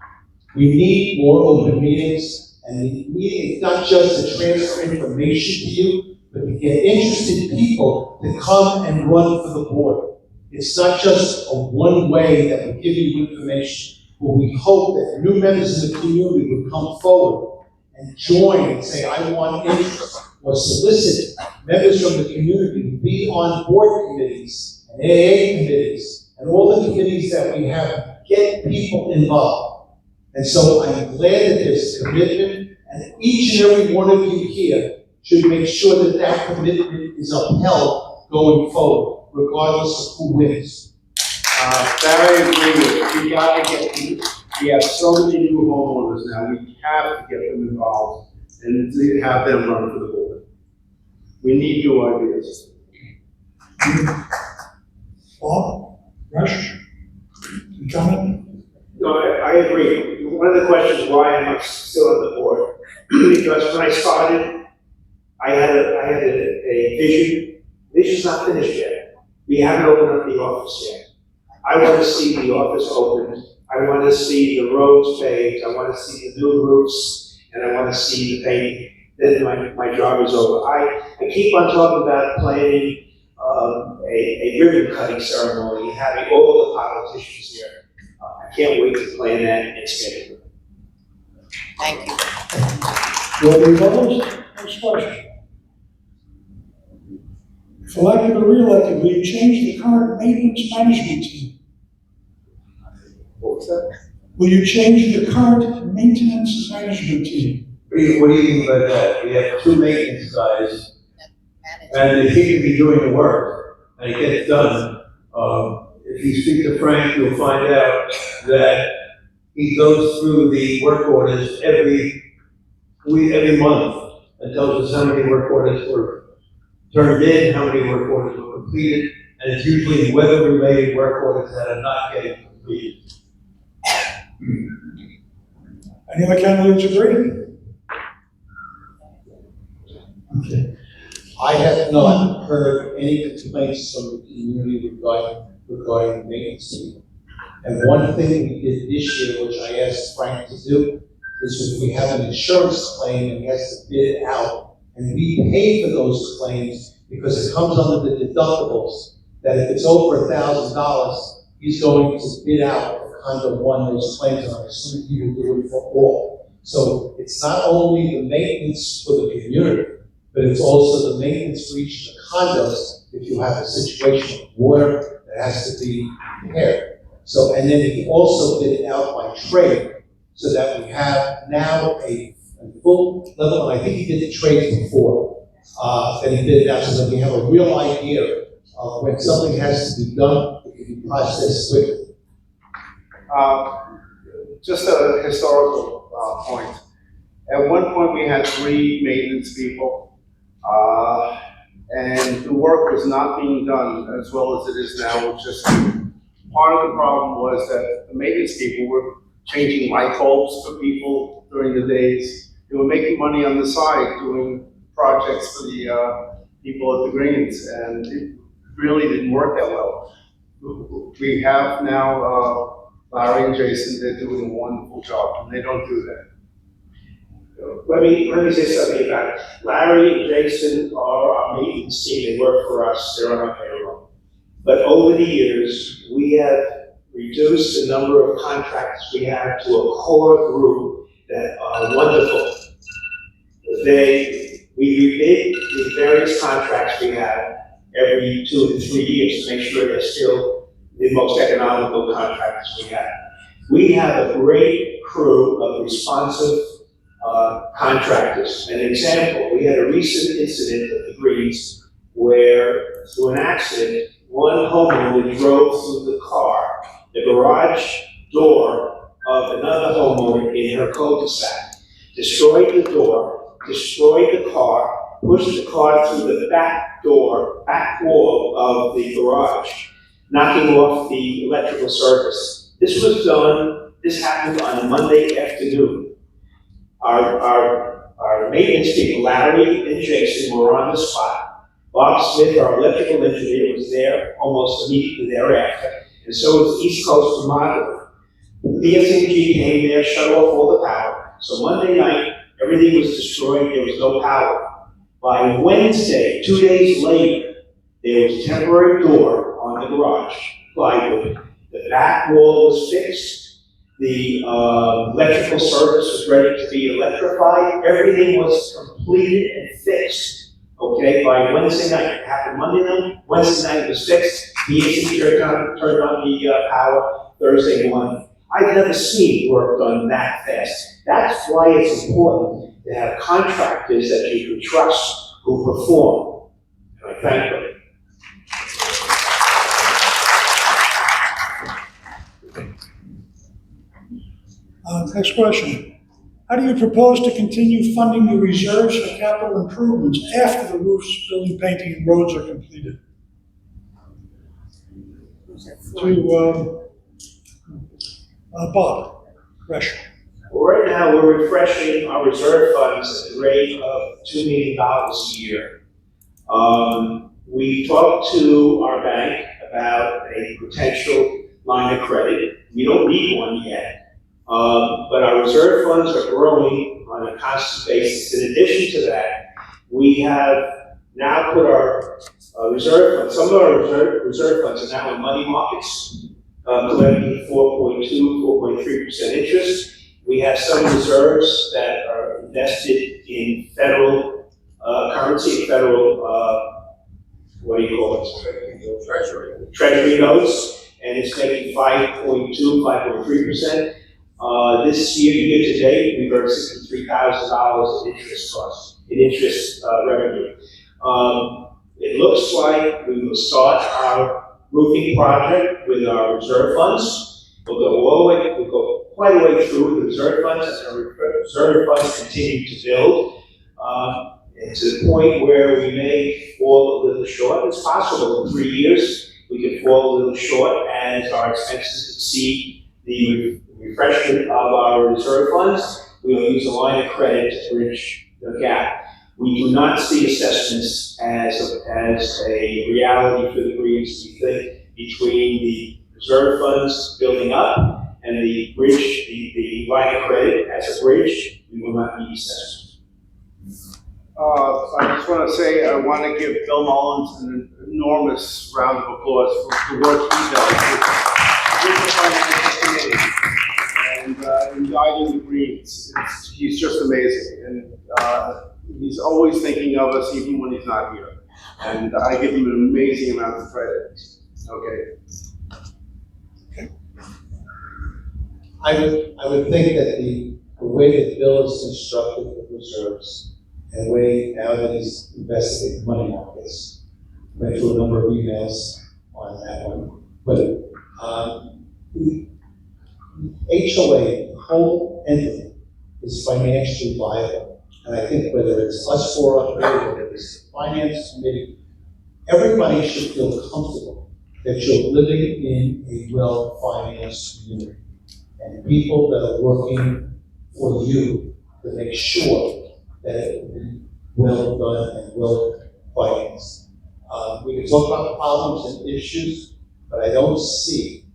We need more open meetings. And the meeting is not just to transfer information to you, but to get interested people to come and run for the board. It's not just a one way that we give you information, but we hope that new members of the community would come forward and join and say, I want interest, or solicit members from the community to be on board committees and AA committees and all the committees that we have, get people involved. And so I'm glad that there's commitment, and each and every one of you here should make sure that that commitment is upheld going forward, regardless of who wins. Barry, I agree with you. We gotta we have so many new homeowners now, we have to get them involved and to have them run for the board. We need new ideas. Bob? Rush? Comment? No, I agree. One of the questions why am I still on the board? Because when I started, I had a vision. Vision's not finished yet. We haven't opened up the office yet. I want to see the office opened. I want to see the roads paved. I want to see the new roofs, and I want to see the painting. Then my job is over. I keep on talking about planning a ribbon cutting ceremony, having all the politicians here. I can't wait to plan that and schedule it. Thank you. Will be opposed? Next question. If elected or re-elected, will you change the current maintenance management team? What was that? Will you change the current maintenance management team? What do you mean by that? We have 2 maintenance guys, and they seem to be doing the work, and it gets done. If you speak to Frank, you'll find out that he goes through the work orders every month, and tells us how many work orders were turned in, how many work orders were completed, and it's usually weather-related work orders that are not getting completed. Any other candidates agree? Okay. I have not heard any complaints from the community regarding maintenance team. And one thing we did this year, which I asked Frank to do, is if we have an insurance claim and he has to bid out, and we pay for those claims because it comes under the deductibles, that if it's over $1,000, he's going to bid out for condo one those claims, and I assume he will do it for all. So it's not only the maintenance for the community, but it's also the maintenance for each of the condos if you have a situation of water that has to be repaired. So, and then he also did it out by trade, so that we have now a full level, and I think he did the trades before, then he did it out, so that we have a real idea of when something has to be done, it can be processed quickly. Just a historical point. At one point, we had 3 maintenance people, and the work was not being done as well as it is now, which is part of the problem was that the maintenance people were changing light bulbs for people during the days. They were making money on the side doing projects for the people at the Greens, and it really didn't work that well. We have now Larry and Jason, they're doing a wonderful job, and they don't do that. Let me say something about it. Larry and Jason are our maintenance team. They work for us. They're on our payroll. But over the years, we have reduced the number of contracts we have to a core group that are wonderful. We rebid the various contracts we have, every 2 to 3 years to make sure they're still the most economical contractors we have. We have a great crew of responsive contractors. An example, we had a recent incident at the Greens where, through an accident, one homeowner drove through the garage door of another homeowner in her cul-de-sac, destroyed the door, destroyed the car, pushed the car through the back wall of the garage, knocking off the electrical service. This happened on a Monday afternoon. Our maintenance people, Larry and Jason, were on the spot. Bob Smith, our electrical engineer, was there almost immediately thereafter, and so was East Coast Remodeling. The PSNG came there, shut off all the power. So Monday night, everything was destroyed, there was no power. By Wednesday, 2 days later, there was a temporary door on the garage, plywood. The back wall was fixed. The electrical service was ready to be electrified. Everything was completed and fixed, okay, by Wednesday night. It happened Monday night. Wednesday night was fixed. The AC turned on the power Thursday morning. I've never seen work done that fast. That's why it's important to have contractors that you can trust who perform. And I thank them. Next question. How do you propose to continue funding the reserves for capital improvements after the roofs, building, painting, and roads are completed? To Bob Brash. Well, right now, we're refreshing our reserve funds at the rate of $2 million a year. We talked to our bank about a potential line of credit. We don't need one yet. But our reserve funds are growing on a constant basis. In addition to that, we have now put our reserve funds, some of our reserve funds are now in money markets, collecting 4.2, 4.3% interest. We have some reserves that are invested in federal currency, federal, what do you call it? Treasury notes, and it's making 5.2, 5.3%. This year to date, we've earned $63,000 in interest revenue. It looks like we will start our roofing project with our reserve funds. We'll go quite a way through the reserve funds as our reserve funds continue to build. And to the point where we may fall a little short. It's possible in 3 years we could fall a little short as our expenses exceed the refreshment of our reserve funds. We will use a line of credit to bridge the gap. We do not see assessments as a reality for the Greens. We think between the reserve funds building up and the bridge, the line of credit as a bridge, we will not need assessments. I just want to say I want to give Bill Mullins an enormous round of applause for the work he does with the financial committee and guiding the Greens. He's just amazing, and he's always thinking of us even when he's not here. And I give him an amazing amount of credit. Okay. I would think that the way that Bill is constructed with reserves and the way now that he's investing in money markets, went through a number of emails on that one. But the HOA, the whole entity, is financially viable. And I think whether it's us four up here, whether it's the finance committee, everybody should feel comfortable that you're living in a well-financed community. And people that are working for you to make sure that it will be well done and well financed. We can talk about problems and issues, but I don't see,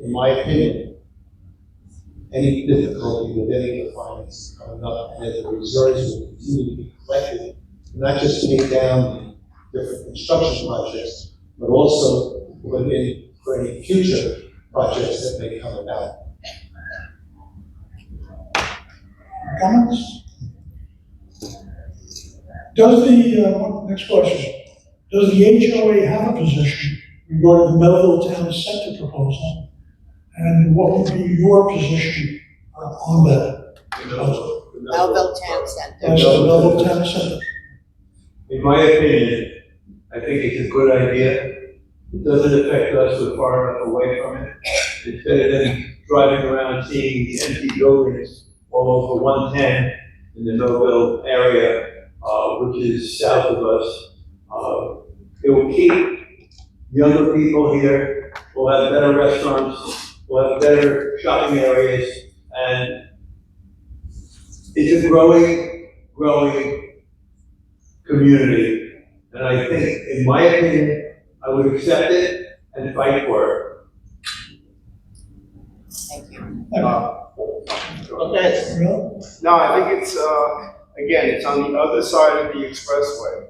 in my opinion, any difficulty with any of the finance coming up, and that the reserves will continue to be collected, not just to pay down the different construction projects, but also put in for any future projects that may come about. Comments? Does the, next question, Does the HOA have a position regarding the Melville Town Center proposal? And what would be your position on that proposal? Melville Town Center. As the Melville Town Center. In my opinion, I think it's a good idea. It doesn't affect us, we're far enough away from it. It's better than driving around seeing these empty buildings all over 110 in the Millville area, which is south of us. It will keep younger people here, we'll have better restaurants, we'll have better shopping areas, and it's a growing community. And I think, in my opinion, I would accept it and fight for it. Thank you. Okay. No, I think it's, again, it's on the other side of the expressway.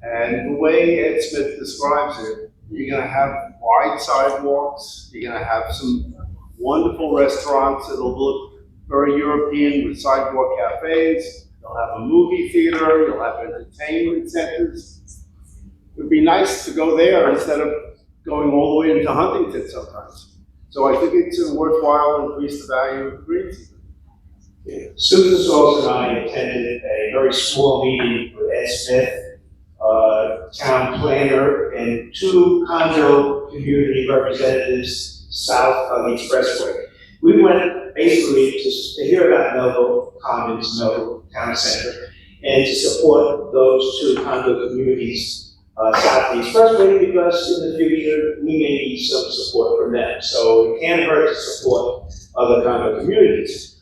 And the way Ed Smith describes it, you're gonna have wide sidewalks, you're gonna have some wonderful restaurants that'll look very European with sidewalk cafes. You'll have a movie theater, you'll have entertainment centers. It would be nice to go there instead of going all the way into Huntington sometimes. So I think it's worthwhile to increase the value of the greens. Susan Sauls and I attended a very small meeting with Ed Smith, town planner, and 2 condo community representatives south of the expressway. We went basically to hear about Melville Commons, Melville Town Center, and to support those 2 condo communities south of the expressway, because in the future we may need some support from them. So it can't hurt to support other condo communities.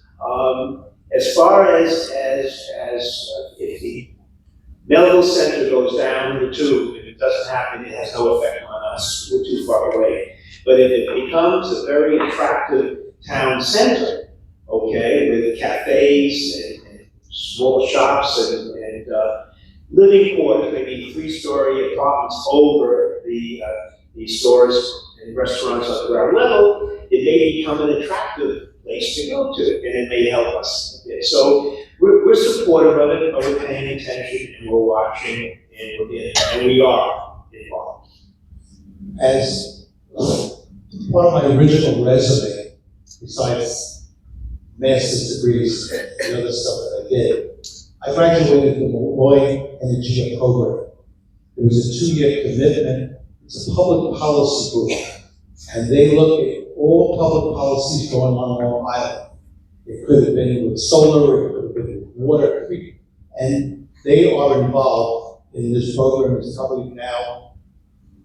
As far as if the Melville Center goes down the tube, if it doesn't happen, it has no effect on us. We're too far away. But if it becomes a very attractive town center, okay, with cafes and small shops and living quarters, maybe 3-story apartments over the stores and restaurants on the ground level, it may become an attractive place to go to, and it may help us. Okay? So we're supportive of it, but we're paying attention and we're watching, and we are involved. As part of my original resume, besides master's degrees and the other stuff that I did, I graduated from the Lloyd Energy program. It was a 2-year commitment. It's a public policy group, and they look at all public policies going on Long Island. It could have been with solar, it could have been with water, and they are involved in this program. It's probably now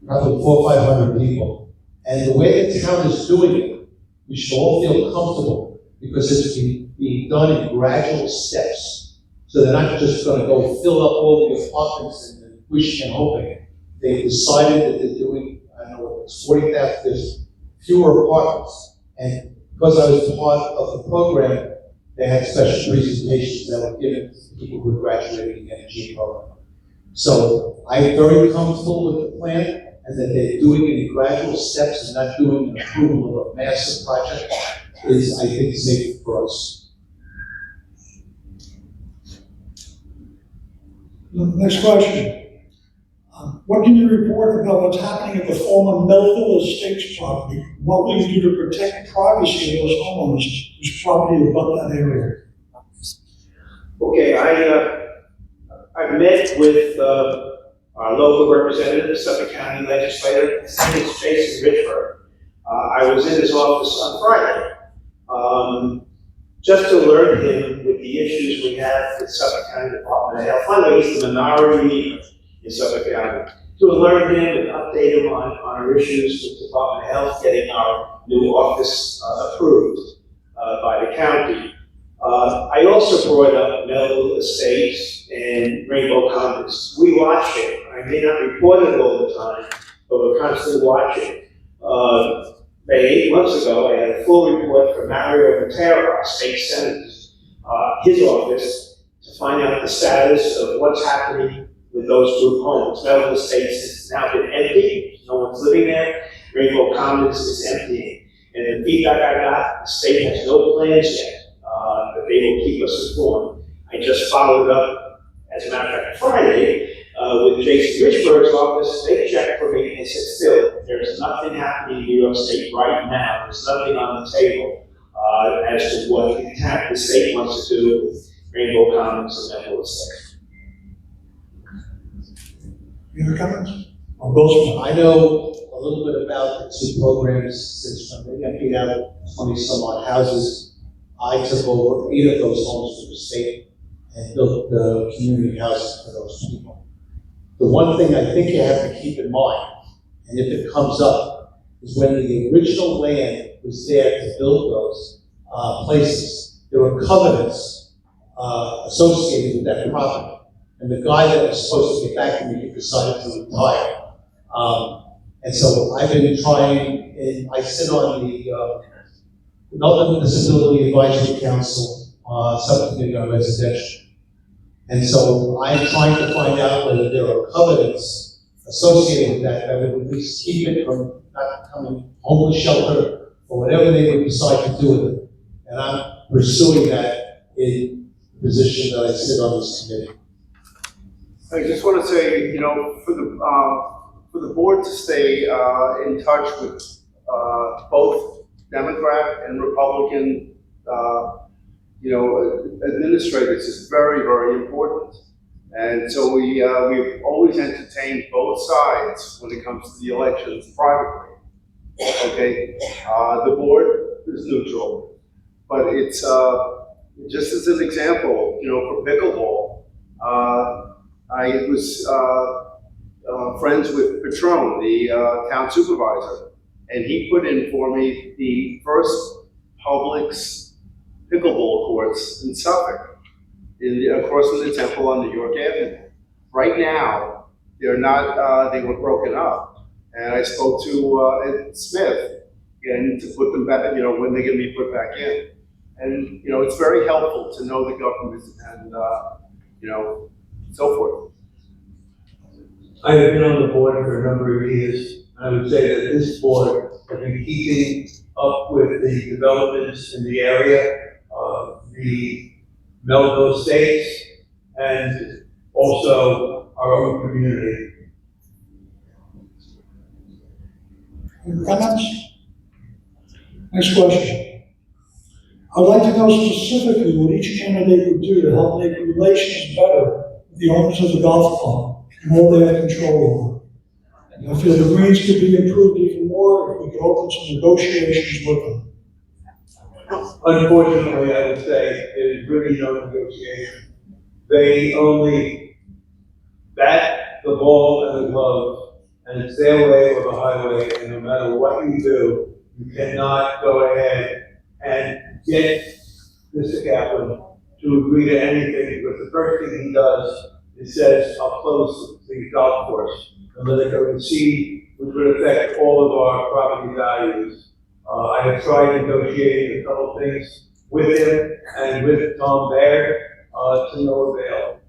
400 or 500 people. And the way the town is doing it, we should all feel comfortable, because it's being done in gradual steps. So they're not just gonna go fill up all the apartments and wishing and hoping. They've decided that they're doing, I don't know, it's 40,000, there's fewer apartments. And because I was part of the program, they had special presentations that were given to people who graduated in the energy program. So I'm very comfortable with the plan, and that they're doing it in gradual steps and not doing an approval of a massive project is, I think, safe for us. Next question. What can you report about what's happening at the former Melville Estates property? What will you do to protect the privacy of those homeowners whose property abut that area? Okay, I met with our local representative, Suffolk County legislator. His name is Jason Richburg. I was in his office on Friday, just to alert him with the issues we have with Suffolk County Department of Health. Finally, he's the minority in Suffolk County. To alert him and update him on our issues with the Department of Health getting our new office approved by the county. I also brought up Melville Estates and Rainbow Commons. We watch it. I may not report it all the time, but we're constantly watching. About 8 months ago, I had a full report from Mario Matera, our state senator, his office, to find out the status of what's happening with those group homes. Melville Estates has now been empty, no one's living there. Rainbow Commons is emptying. And the feedback I got, the state has no plans yet, but they will keep us informed. I just followed up, as a matter of fact, Friday, with Jason Richburg's office, they checked for me, and they said, still, there's nothing happening in New York State right now, there's nothing on the table as to what the state wants to do with Rainbow Commons and Emerald Estate. Any other comments? Goldsmith. I know a little bit about the two programs since when they emptied out 20 some odd houses. I took over 8 of those homes for the state and built the community housing for those people. The one thing I think you have to keep in mind, and if it comes up, is when the original land was there to build those places, there were covenants associated with that property. And the guy that was supposed to get back to me, he decided to retire. And so I've been trying, and I sit on the Development Disability Advisory Council subcommittee on residential. And so I'm trying to find out whether there are covenants associated with that would at least keep it from not becoming homeless shelter or whatever they would decide to do with it. And I'm pursuing that in the position that I sit on this committee. I just want to say, you know, for the board to stay in touch with both Democrat and Republican, you know, administrators is very, very important. And so we've always entertained both sides when it comes to the elections privately. Okay, the board is neutral, but it's just as an example, you know, for pickleball. I was friends with Patron, the town supervisor, and he put in for me the first Publix pickleball courts in Suffolk, across from the Temple on New York Avenue. Right now, they're not, they were broken up. And I spoke to Ed Smith, again, to put them back, you know, when they're gonna be put back in. And, you know, it's very helpful to know the government and, you know, so forth. I have been on the board for a number of years. I would say that this board has been keeping up with the developments in the area, the Melville Estates, and also our own community. Any comments? Next question. I'd like to know specifically what each candidate would do to help make relations better with the owners of the golf club and all they have control over. And I feel the Greens could be improved even more if we could open some negotiations with them. Unfortunately, I would say there is really no negotiation. They only bat the ball and the glove, and it's their way or the highway, and no matter what you do, you cannot go ahead and get Mr. Kaplan to agree to anything, because the first thing he does is says, I'll close the golf course, and let it go to seed, which would affect all of our property values. I have tried negotiating a couple things with him and with Tom Baird to no avail.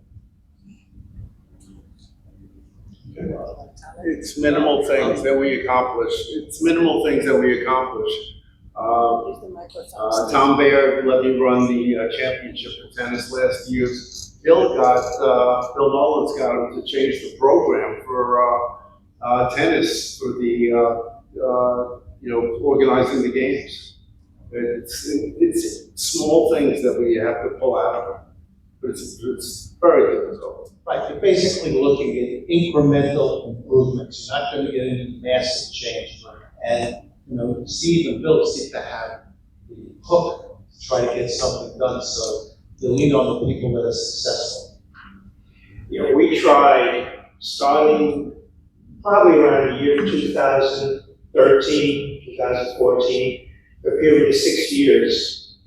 It's minimal things that we accomplish. It's minimal things that we accomplish. Tom Baird let me run the championship for tennis last year. Bill Nolan's got him to change the program for tennis for the you know, organizing the games. It's small things that we have to pull out of it, but it's very difficult. Right, you're basically looking at incremental improvements. You're not going to get any massive change. And, you know, Steve and Bill seem to have the hook to try to get something done, so you lean on the people that are successful. You know, we tried starting probably around the year 2013, 2014, for a period of 6 years.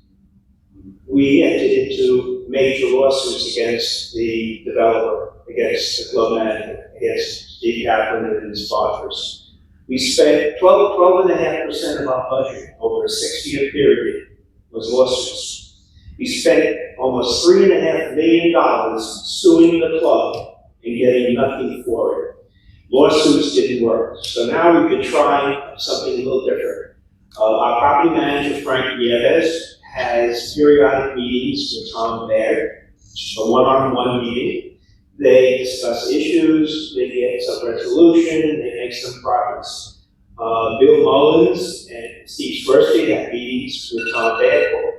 We entered into major lawsuits against the developer, against the club manager, against Steve Kaplan and his partners. We spent 12.5% of our budget over a 6-year period was lawsuits. We spent almost $3.5 million suing the club and getting nothing for it. Lawsuits didn't work. So now we've been trying something a little different. Our property manager, Frank Nieves, has periodic meetings with Tom Baird, a one-on-one meeting. They discuss issues, they get some resolution, they make some progress. Bill Mullins and Steve Swirsky had meetings with Tom Badcourt.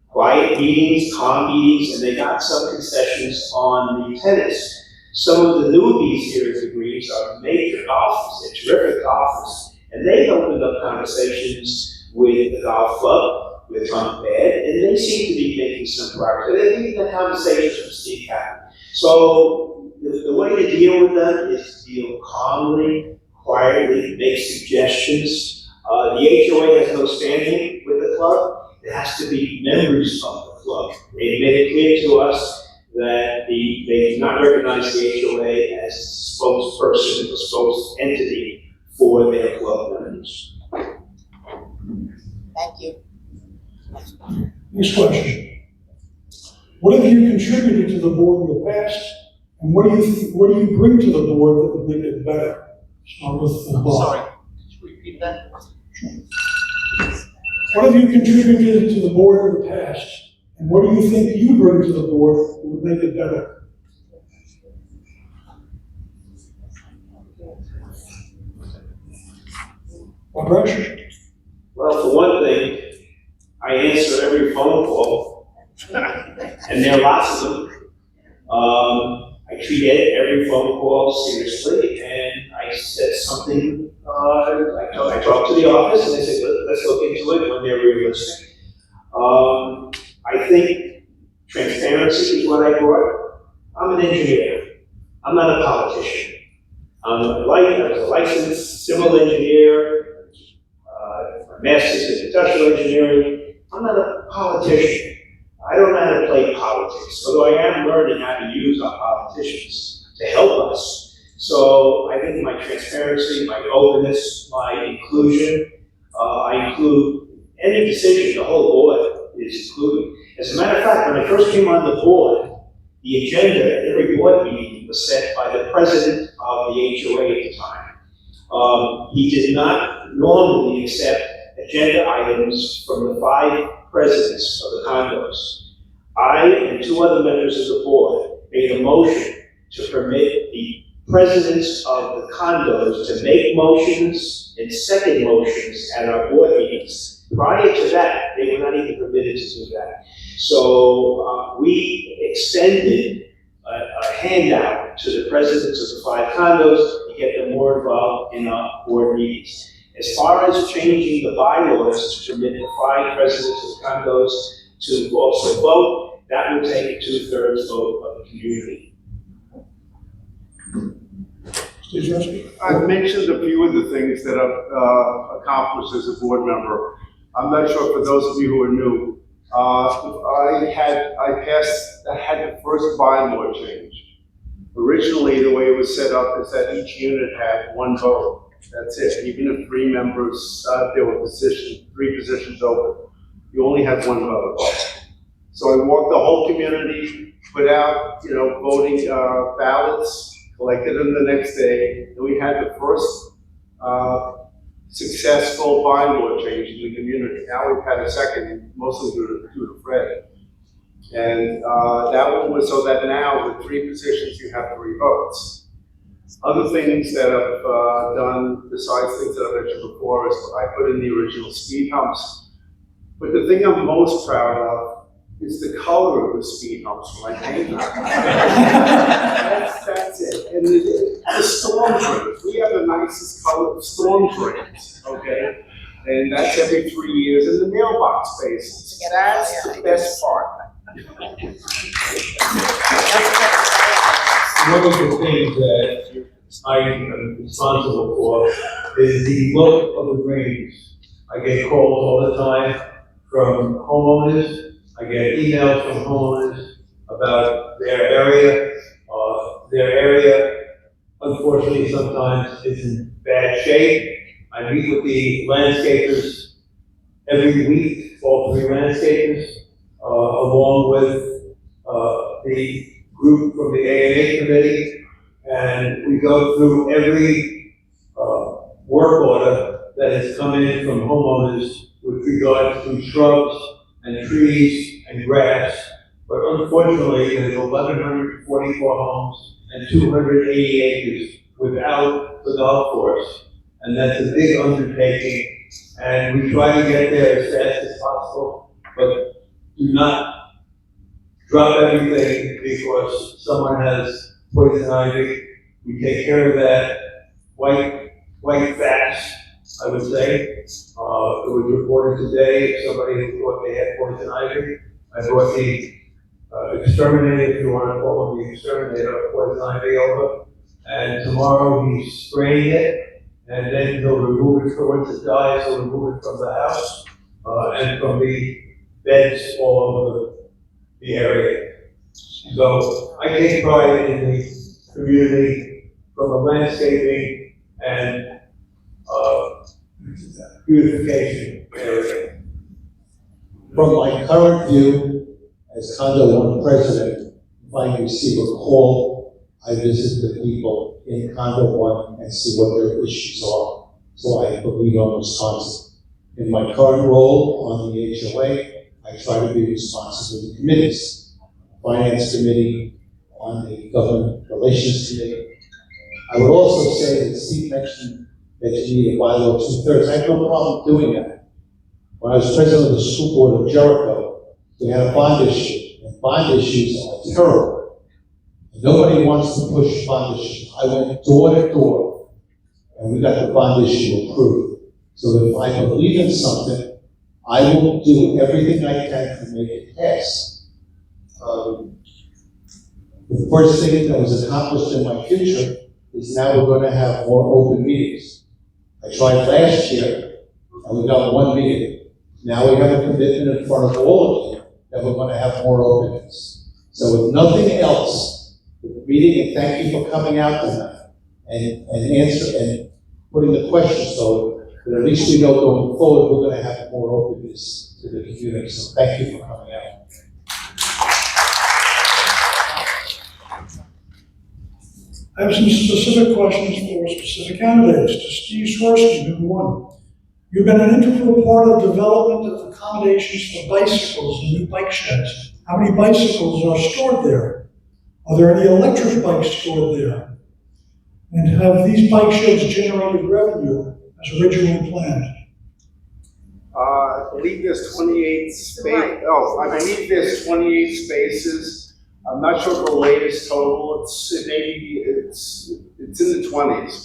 Quiet meetings, calm meetings, and they got some concessions on the tennis. Some of the newbies here at the Greens are major golfers, they're terrific golfers, and they opened up conversations with the golf club, with Tom Bad, and they seem to be making some progress. And they're leading the conversations with Steve Kaplan. So the way to deal with them is to deal calmly, quietly, make suggestions. The HOA has no standing with the club. It has to be members of the club. They made it clear to us that they do not recognize the HOA as a spokesperson or spokesentity for their club members. Thank you. Next question. What have you contributed to the board in the past, and what do you bring to the board that would make it better? Start with Bob. Sorry, could you repeat that? What have you contributed to the board in the past, and what do you think you bring to the board that would make it better? Brash? Well, for one thing, I answer every phone call, and there are lots of them. I treat every phone call seriously, and I said something, I talked to the office, and they said, let's look into it when they're realistic. I think transparency is what I brought. I'm an engineer. I'm not a politician. I was a licensed civil engineer, master's in industrial engineering. I'm not a politician. I don't know how to play politics, although I am learning how to use our politicians to help us. So I think my transparency, my openness, my inclusion, I include any decision, the whole board is included. As a matter of fact, when I first came on the board, the agenda at every board meeting was set by the president of the HOA at the time. He did not normally accept agenda items from the 5 presidents of the condos. I and 2 other members of the board made a motion to permit the presidents of the condos to make motions and second motions at our board meetings. Prior to that, they were not even permitted to do that. So we extended a handout to the presidents of the 5 condos to get them more involved in our board meetings. As far as changing the bylaws to permit the 5 presidents of the condos to also vote, that would take a 2/3 vote of the community. I've mentioned a few of the things that I've accomplished as a board member. I'm not sure for those of you who are new. I had the first bylaw change. Originally, the way it was set up is that each unit had 1 vote. That's it. Even if 3 members, there were 3 positions open, you only had 1 vote. So I walked the whole community, put out, voting ballots, collected them the next day, and we had the first successful bylaw change in the community. Now we've had a second, mostly due to Fred. And that one was so that now with 3 positions, you have 3 votes. Other things that I've done, besides things that I mentioned before, is I put in the original speed humps. But the thing I'm most proud of is the color of the speed humps when I paint them. That's it. And the storm drains. We have the nicest colored storm drains, okay? And that's every 3 years. And the mailbox spaces. That's the best part. One of the things that I am responsible for is the look of the greens. I get calls all the time from homeowners. I get emails from homeowners about their area. Their area, unfortunately, sometimes is in bad shape. I meet with the landscapers every week, all 3 landscapers, along with the group from the A&A committee, and we go through every work order that has come in from homeowners with regards to shrubs and trees and grass, But unfortunately, there's 1,144 homes and 280 acres without the golf course. And that's a big undertaking, and we try to get there as fast as possible, but do not drop everything because someone has poison ivy. We take care of that quite fast, I would say. It was reported today, if somebody who thought they had poison ivy. I brought the exterminator, if you want to call him the exterminator of poison ivy over. And tomorrow he's spraying it, and then he'll remove it, once it dies, he'll remove it from the house, and from the beds all over the area. So I take pride in the community from the landscaping and beautification area. From my current view as Condo One president, if I receive a call, I visit the people in Condo One and see what their issues are. So I believe I'm responsive. In my current role on the HOA, I try to be responsive to the committees, Finance Committee, on the Government Relations Committee. I would also say that Steve mentioned that you need a bylaw 2/3. I have no problem doing that. When I was president of the school board of Jericho, we had a bond issue, and bond issues are terrible. Nobody wants to push bond issues. I went door to door, and we got the bond issue approved. So if I believe in something, I will do everything I can to make it pass. The first thing that was accomplished in my future is now we're going to have more open meetings. I tried last year, and we got one meeting. Now we have a commitment in front of all of you that we're going to have more openness. So if nothing else, the meeting, and thank you for coming out tonight and answer and putting the questions forward, but at least we know going forward we're going to have more openness to the community. So thank you for coming out. I have some specific questions for specific candidates. To Steve Swirsky, number one. You've been an integral part of development of accommodations for bicycles and new bike sheds. How many bicycles are stored there? Are there any electric bikes stored there? And have these bike sheds generated revenue as originally planned? I believe there's 28 I believe there's 28 spaces. I'm not sure the latest total. It's in the 20s.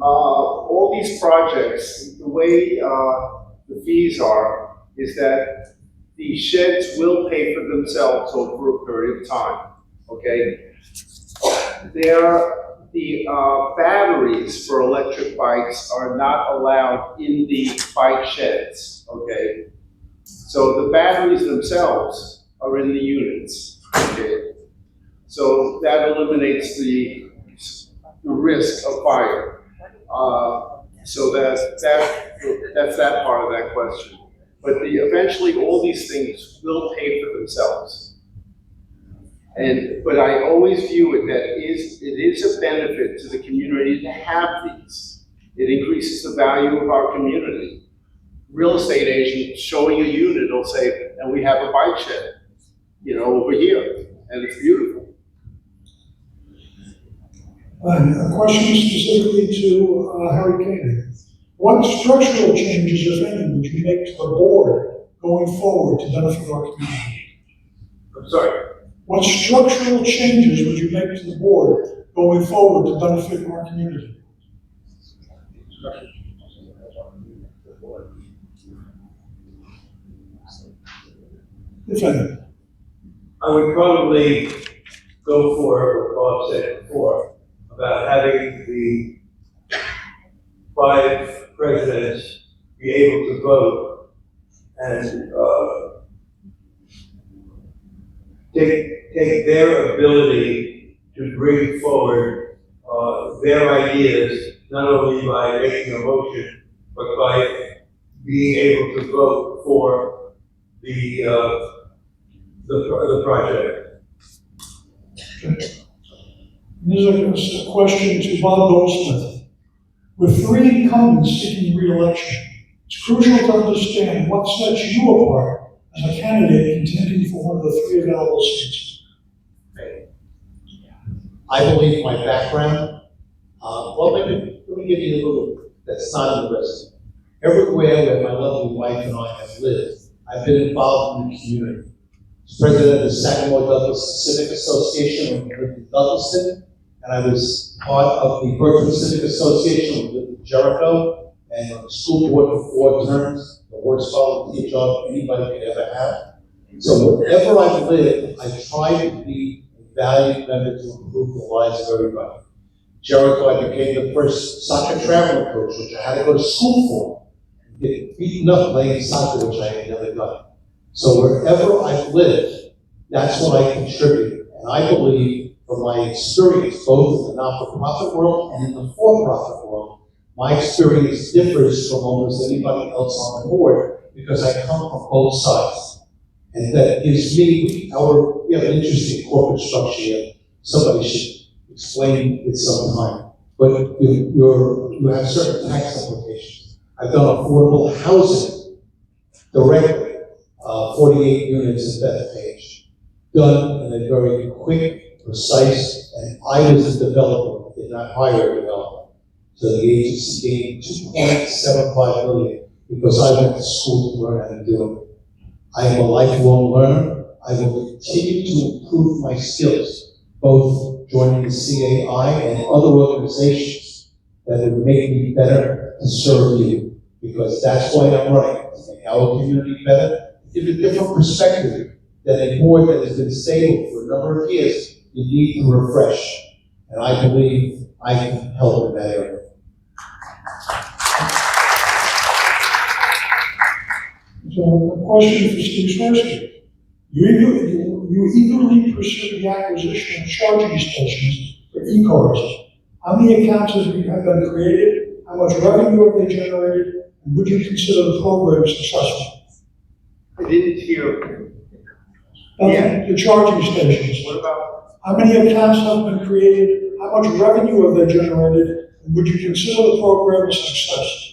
All these projects, the way the fees are, is that the sheds will pay for themselves over a period of time. Okay, the batteries for electric bikes are not allowed in the bike sheds. Okay, so the batteries themselves are in the units. Okay, so that eliminates the risk of fire. So that's that part of that question. But eventually all these things will pay for themselves. But I always view it that it is a benefit to the community to have these. It increases the value of our community. Real estate agent showing a unit will say, and we have a bike shed, over here, and it's beautiful. A question specifically to Harry Koenig. What structural changes, if any, would you make to the board going forward to benefit our community? I'm sorry? What structural changes would you make to the board going forward to benefit our community? If any. I would probably go for what Bob said before, about having the 5 presidents be able to vote and take their ability to bring forward their ideas, not only by making a motion, but by being able to vote for the project. This is a question to Bob Goldsmith. With 3 incumbents seeking re-election, it's crucial to understand what sets you apart as a candidate candidate contending for one of the three available seats? I believe my background, well, let me give you a little, that's not in the resume. Everywhere where my lovely wife and I have lived, I've been involved in the community. As president of the Sagamore Douglas Civic Association when we lived in Douglaston, and I was part of the Berkeley Civic Association when we lived in Jericho, and on the school board for 4 terms, the worst volunteer job anybody could ever have. So wherever I've lived, I try to be a valued member to improve the lives of everybody. Jericho, I became the first soccer traveling coach, which I had to go to school for. Get beaten up playing soccer, which I had never done. So wherever I've lived, that's what I contribute. And I believe, from my experience, both in the not-for-profit world and in the for-profit world, my experience differs from almost anybody else on the board because I come from both sides. And that gives me, we have an interesting corporate structure here. Somebody should explain it sometime. But you have certain tax implications. I've done affordable housing directly, 48 units in Bethpage, done in a very quick, precise, and I was a developer, did not hire a developer. So the agency gave $2.75 million because I went to school to learn how to do it. I am a lifelong learner. I will continue to improve my skills, both joining the CAI and other organizations that would make me better to serve you, because that's why I'm running, to make our community better, give a different perspective than a board that has been stable for a number of years. You need to refresh, and I believe I can help in that area. So a question for Steve Swirsky. You eagerly pursue the acquisition of charging stations for e-cars. How many accounts have been created? How much revenue have they generated? And would you consider the program successful? I didn't hear. The charging stations. What about? How many accounts have been created? How much revenue have they generated? And would you consider the program a success?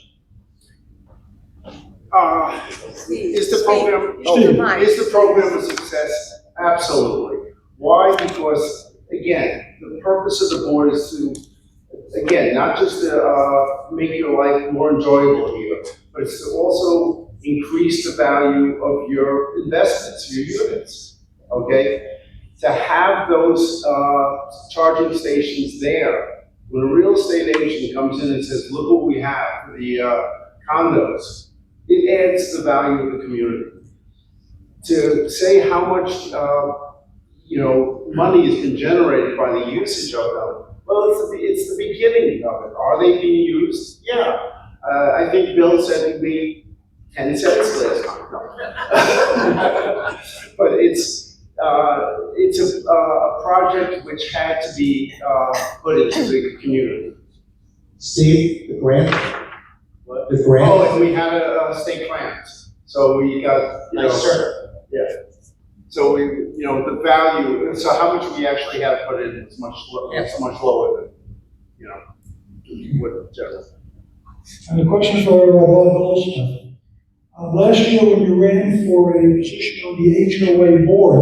Is the program, Steve. is the program a success? Absolutely. Why? Because, again, the purpose of the board is to, again, not just to make your life more enjoyable here, but it's to also increase the value of your investments, your units, okay? To have those charging stations there, when a real estate agent comes in and says, look what we have for the condos, it adds to the value of the community. To say how much, money has been generated by the usage of them, well, it's the beginning of it. Are they being used? Yeah. I think Bill said it'd be 10 cents last time. But it's a project which had to be put into the community. Steve, the grant? The grant? Oh, and we had a state grant, so we got, Nice, sir. Yeah. So we, the value, so how much we actually had to put in is much lower than, what general. And the question for Bob Goldsmith. Last year, when you ran for a position on the HOA board,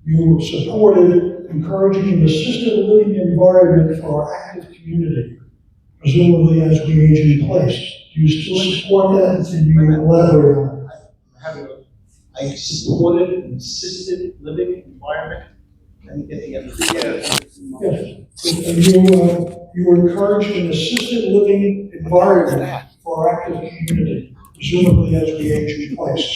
you supported encouraging an assisted living environment for our active community, presumably as we age in place. Do you still support that, and can you elaborate on it? I supported an assisted living environment. Let me get the other. Yes. And you encouraged an assisted living environment for our active community, presumably as we age in place.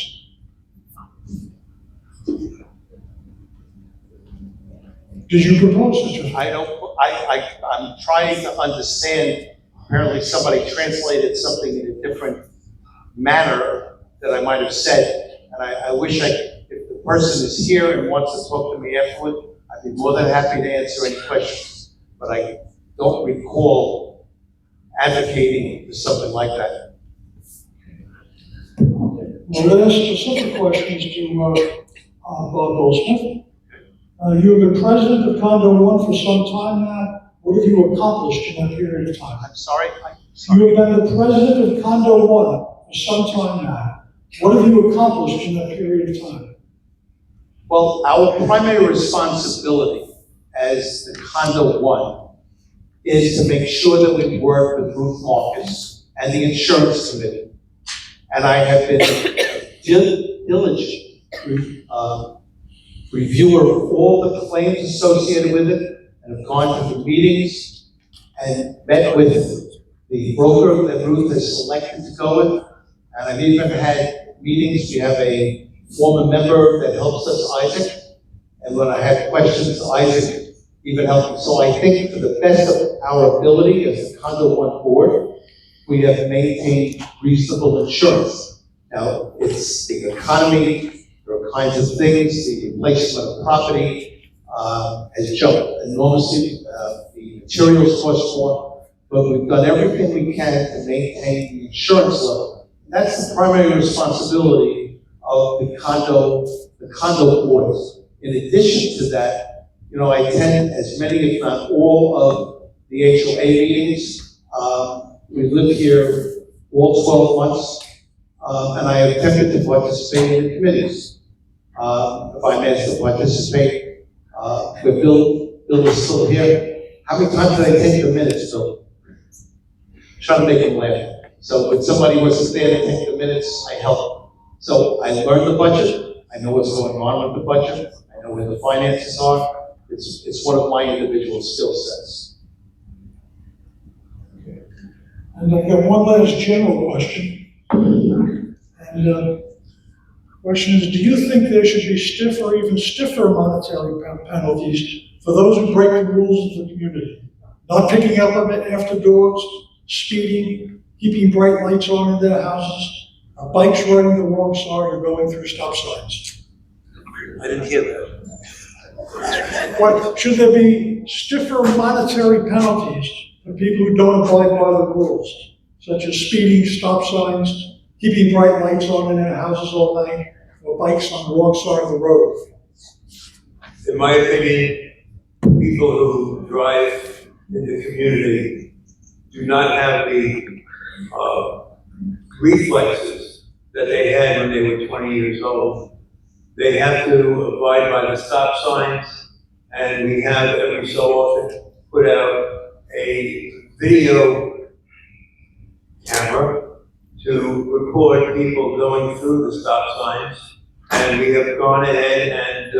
Did you propose such a? I'm trying to understand. Apparently somebody translated something in a different manner that I might have said. And I wish if the person is here and wants to talk to me afterward, I'd be more than happy to answer any questions. But I don't recall advocating for something like that. Well, there are specific questions to Bob Goldsmith. You have been president of Condo One for some time now. What have you accomplished in that period of time? I'm sorry? You have been the president of Condo One for some time now. What have you accomplished in that period of time? Well, our primary responsibility as the Condo One is to make sure that we work with Ruth Marcus and the insurance committee. And I have been a diligent reviewer of all the claims associated with it, and have gone to the meetings and met with the broker that Ruth has selected to go with. And I've even had meetings. We have a former member that helps us, Isaac. And when I had questions, Isaac even helped me. So I think to the best of our ability as a Condo One board, we have maintained reasonable insurance. Now, it's the economy, there are kinds of things, the replacement of property has jumped enormously, the materials cost more, but we've done everything we can to maintain the insurance level. And that's the primary responsibility of the condo boards. In addition to that, you know, I attend as many, if not all, of the HOA meetings. We live here all 12 months, and I have attempted to participate in the committees. If I'm asked to participate, but Bill is still here. How many times did I take the minutes, Bill? Trying to make him laugh. So when somebody wasn't there to take the minutes, I help. So I learned the budget. I know what's going on with the budget. I know where the finances are. It's one of my individual skill sets. And I've got one last general question. And the question is, do you think there should be stiffer, even stiffer monetary penalties for those who break the rules of the community? Not picking up after dogs, speeding, keeping bright lights on in their houses, bikes running the wrong side or going through stop signs. I didn't hear that. What, should there be stiffer monetary penalties for people who don't abide by the rules, such as speeding, stop signs, keeping bright lights on in their houses all night, or bikes on the wrong side of the road? In my opinion, people who drive in the community do not have the reflexes that they had when they were 20 years old. They have to abide by the stop signs, and we have every so often put out a video camera to record people going through the stop signs, and we have gone ahead and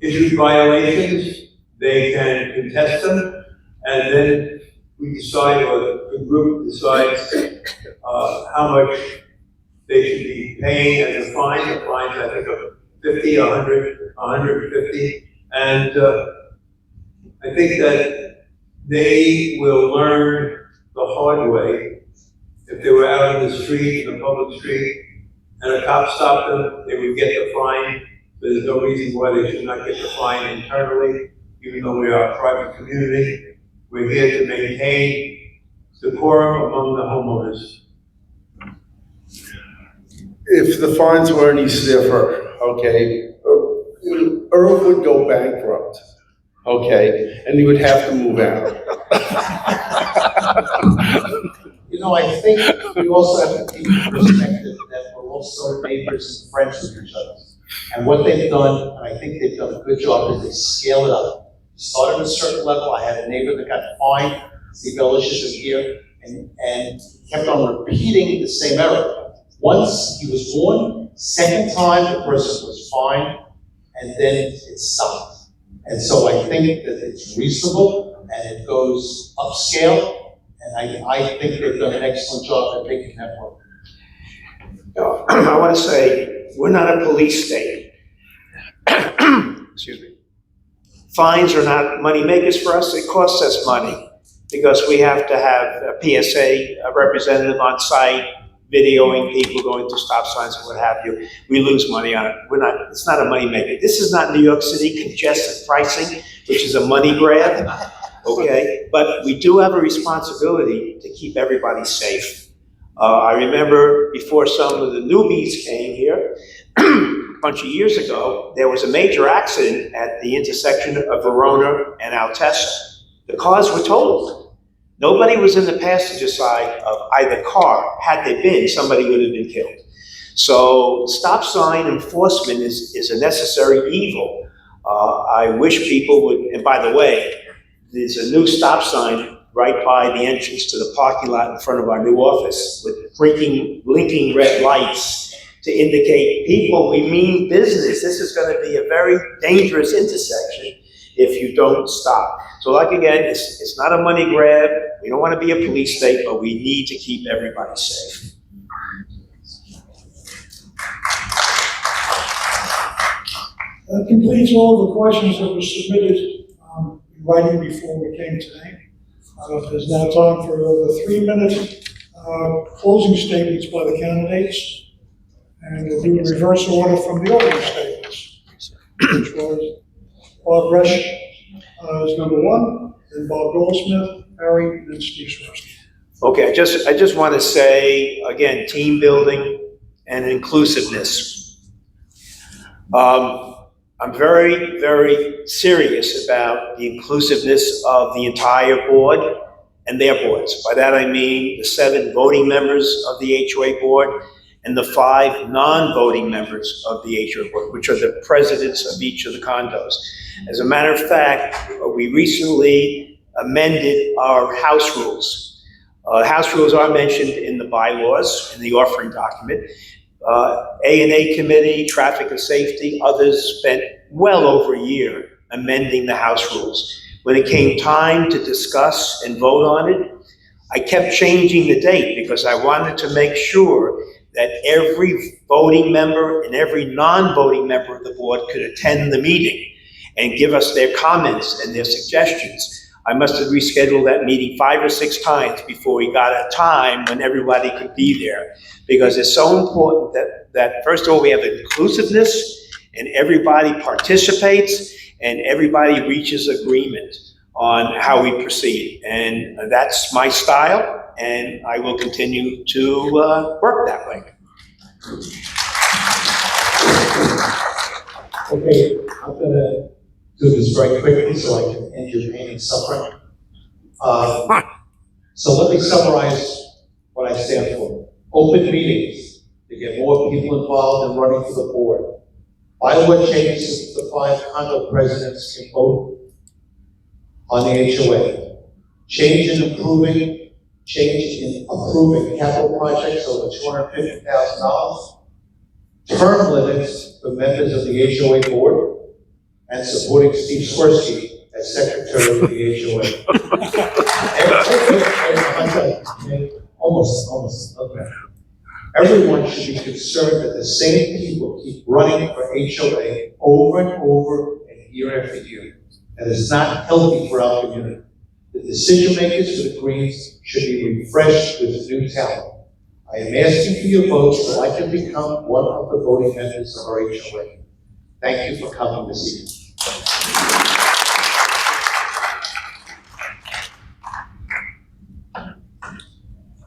issued violations. They can contest them, and then we decide, or the group decides how much they should be paying as a fine. The fines, I think, of 50, 100, 150. And I think that they will learn the hard way. If they were out in the street, in the public street, and a cop stopped them, they would get the fine. There's no reason why they should not get the fine internally, even though we are a private community. We're here to maintain decorum among the homeowners. If the fines were any stiffer, okay, Earl would go bankrupt, okay, and he would have to move out. You know, I think we also have to keep in perspective that we're also neighbors and friends with each other. And what they've done, and I think they've done a good job, is they scale it up. Started at a certain level. I had a neighbor that got fined. Steve Ellis is here, and kept on repeating the same error. Once he was warned, second time the person was fined, and then it stopped. And so I think that it's reasonable and it goes upscale, and I think they've done an excellent job at making that work. I want to say, we're not a police state. Excuse me. Fines are not money makers for us. It costs us money because we have to have a PSA, a representative on site, videoing people going through stop signs and what have you. We lose money on it. It's not a money maker. This is not New York City congested pricing, which is a money grab, okay? But we do have a responsibility to keep everybody safe. I remember before some of the newbies came here, a bunch of years ago, there was a major accident at the intersection of Verona and Altessa. The cars were totaled. Nobody was in the passenger side of either car. Had they been, somebody would have been killed. So stop sign enforcement is a necessary evil. I wish people would, and by the way, there's a new stop sign right by the entrance to the parking lot in front of our new office with blinking red lights to indicate, people, we mean business. This is going to be a very dangerous intersection if you don't stop. So like again, it's not a money grab. We don't want to be a police state, but we need to keep everybody safe. That completes all the questions that were submitted in writing before we came today. There's now time for the 3-minute closing statements by the candidates. And we'll do a reverse order from the opening statements, which was Bob Brash is number 1, then Bob Goldsmith, Harry, and then Steve Swirsky. Okay, I just want to say, again, team building and inclusiveness. I'm very, very serious about the inclusiveness of the entire board and their boards. By that I mean the 7 voting members of the HOA board and the 5 non-voting members of the HOA board, which are the presidents of each of the condos. As a matter of fact, we recently amended our house rules. House rules are mentioned in the bylaws, in the offering document. A&A committee, traffic and safety, others spent well over a year amending the house rules. When it came time to discuss and vote on it, I kept changing the date because I wanted to make sure that every voting member and every non-voting member of the board could attend the meeting and give us their comments and their suggestions. I must have rescheduled that meeting 5 or 6 times before we got a time when everybody could be there. Because it's so important that first of all, we have inclusiveness and everybody participates and everybody reaches agreement on how we proceed. And that's my style, and I will continue to work that way. Okay, I'm gonna do this very quickly so I can end your pain and suffering. So let me summarize what I stand for. Open meetings to get more people involved in running for the board. Bylaw changes so the 5 condo presidents can vote on the HOA. Change in approving capital projects over $250,000. Term limits for members of the HOA board, and supporting Steve Swirsky as secretary of the HOA. Almost, okay. Everyone should be concerned that the same people keep running for HOA over and over and year after year. That is not healthy for our community. The decision makers for the Greens should be refreshed with new talent. I am asking for your votes so I can become one of the voting members of our HOA. Thank you for coming this evening.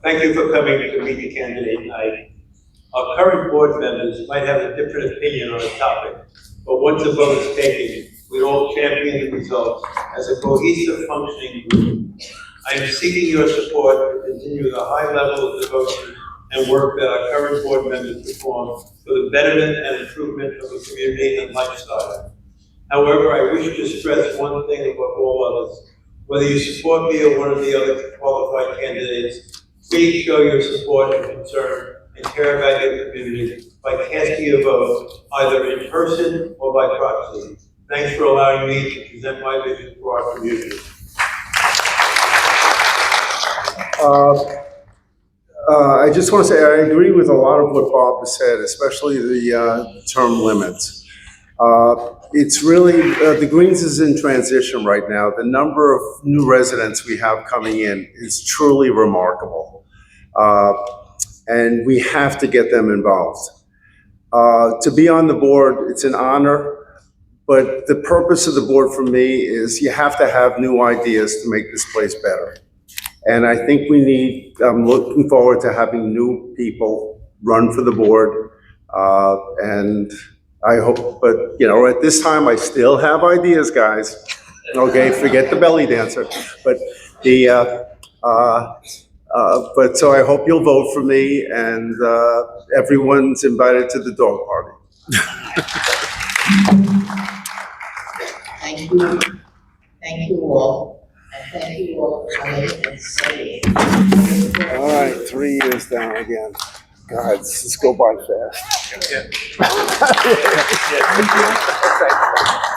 Thank you for coming to meet the candidate tonight. Our current board members might have a different opinion on a topic, but once the vote is taken, we all champion the results as a cohesive, functioning group. I am seeking your support to continue the high level of devotion and work that our current board members perform for the betterment and improvement of the community and lifestyle. However, I wish to stress one thing above all others. Whether you support me or one of the other qualified candidates, please show your support and concern and care about your community by casting your vote either in person or by proxy. Thanks for allowing me to present my vision for our community. I just want to say I agree with a lot of what Bob has said, especially the term limits. It's really, the Greens is in transition right now. The number of new residents we have coming in is truly remarkable. And we have to get them involved. To be on the board, it's an honor, but the purpose of the board for me is you have to have new ideas to make this place better. And I think we need, I'm looking forward to having new people run for the board. And I hope, but you know, at this time I still have ideas, guys. Okay, forget the belly dancer. But But so I hope you'll vote for me, and everyone's invited to the dog party. Thank you. Thank you all. And thank you all for coming and staying. All right, 3 years down again. God, this go by fast. Yeah.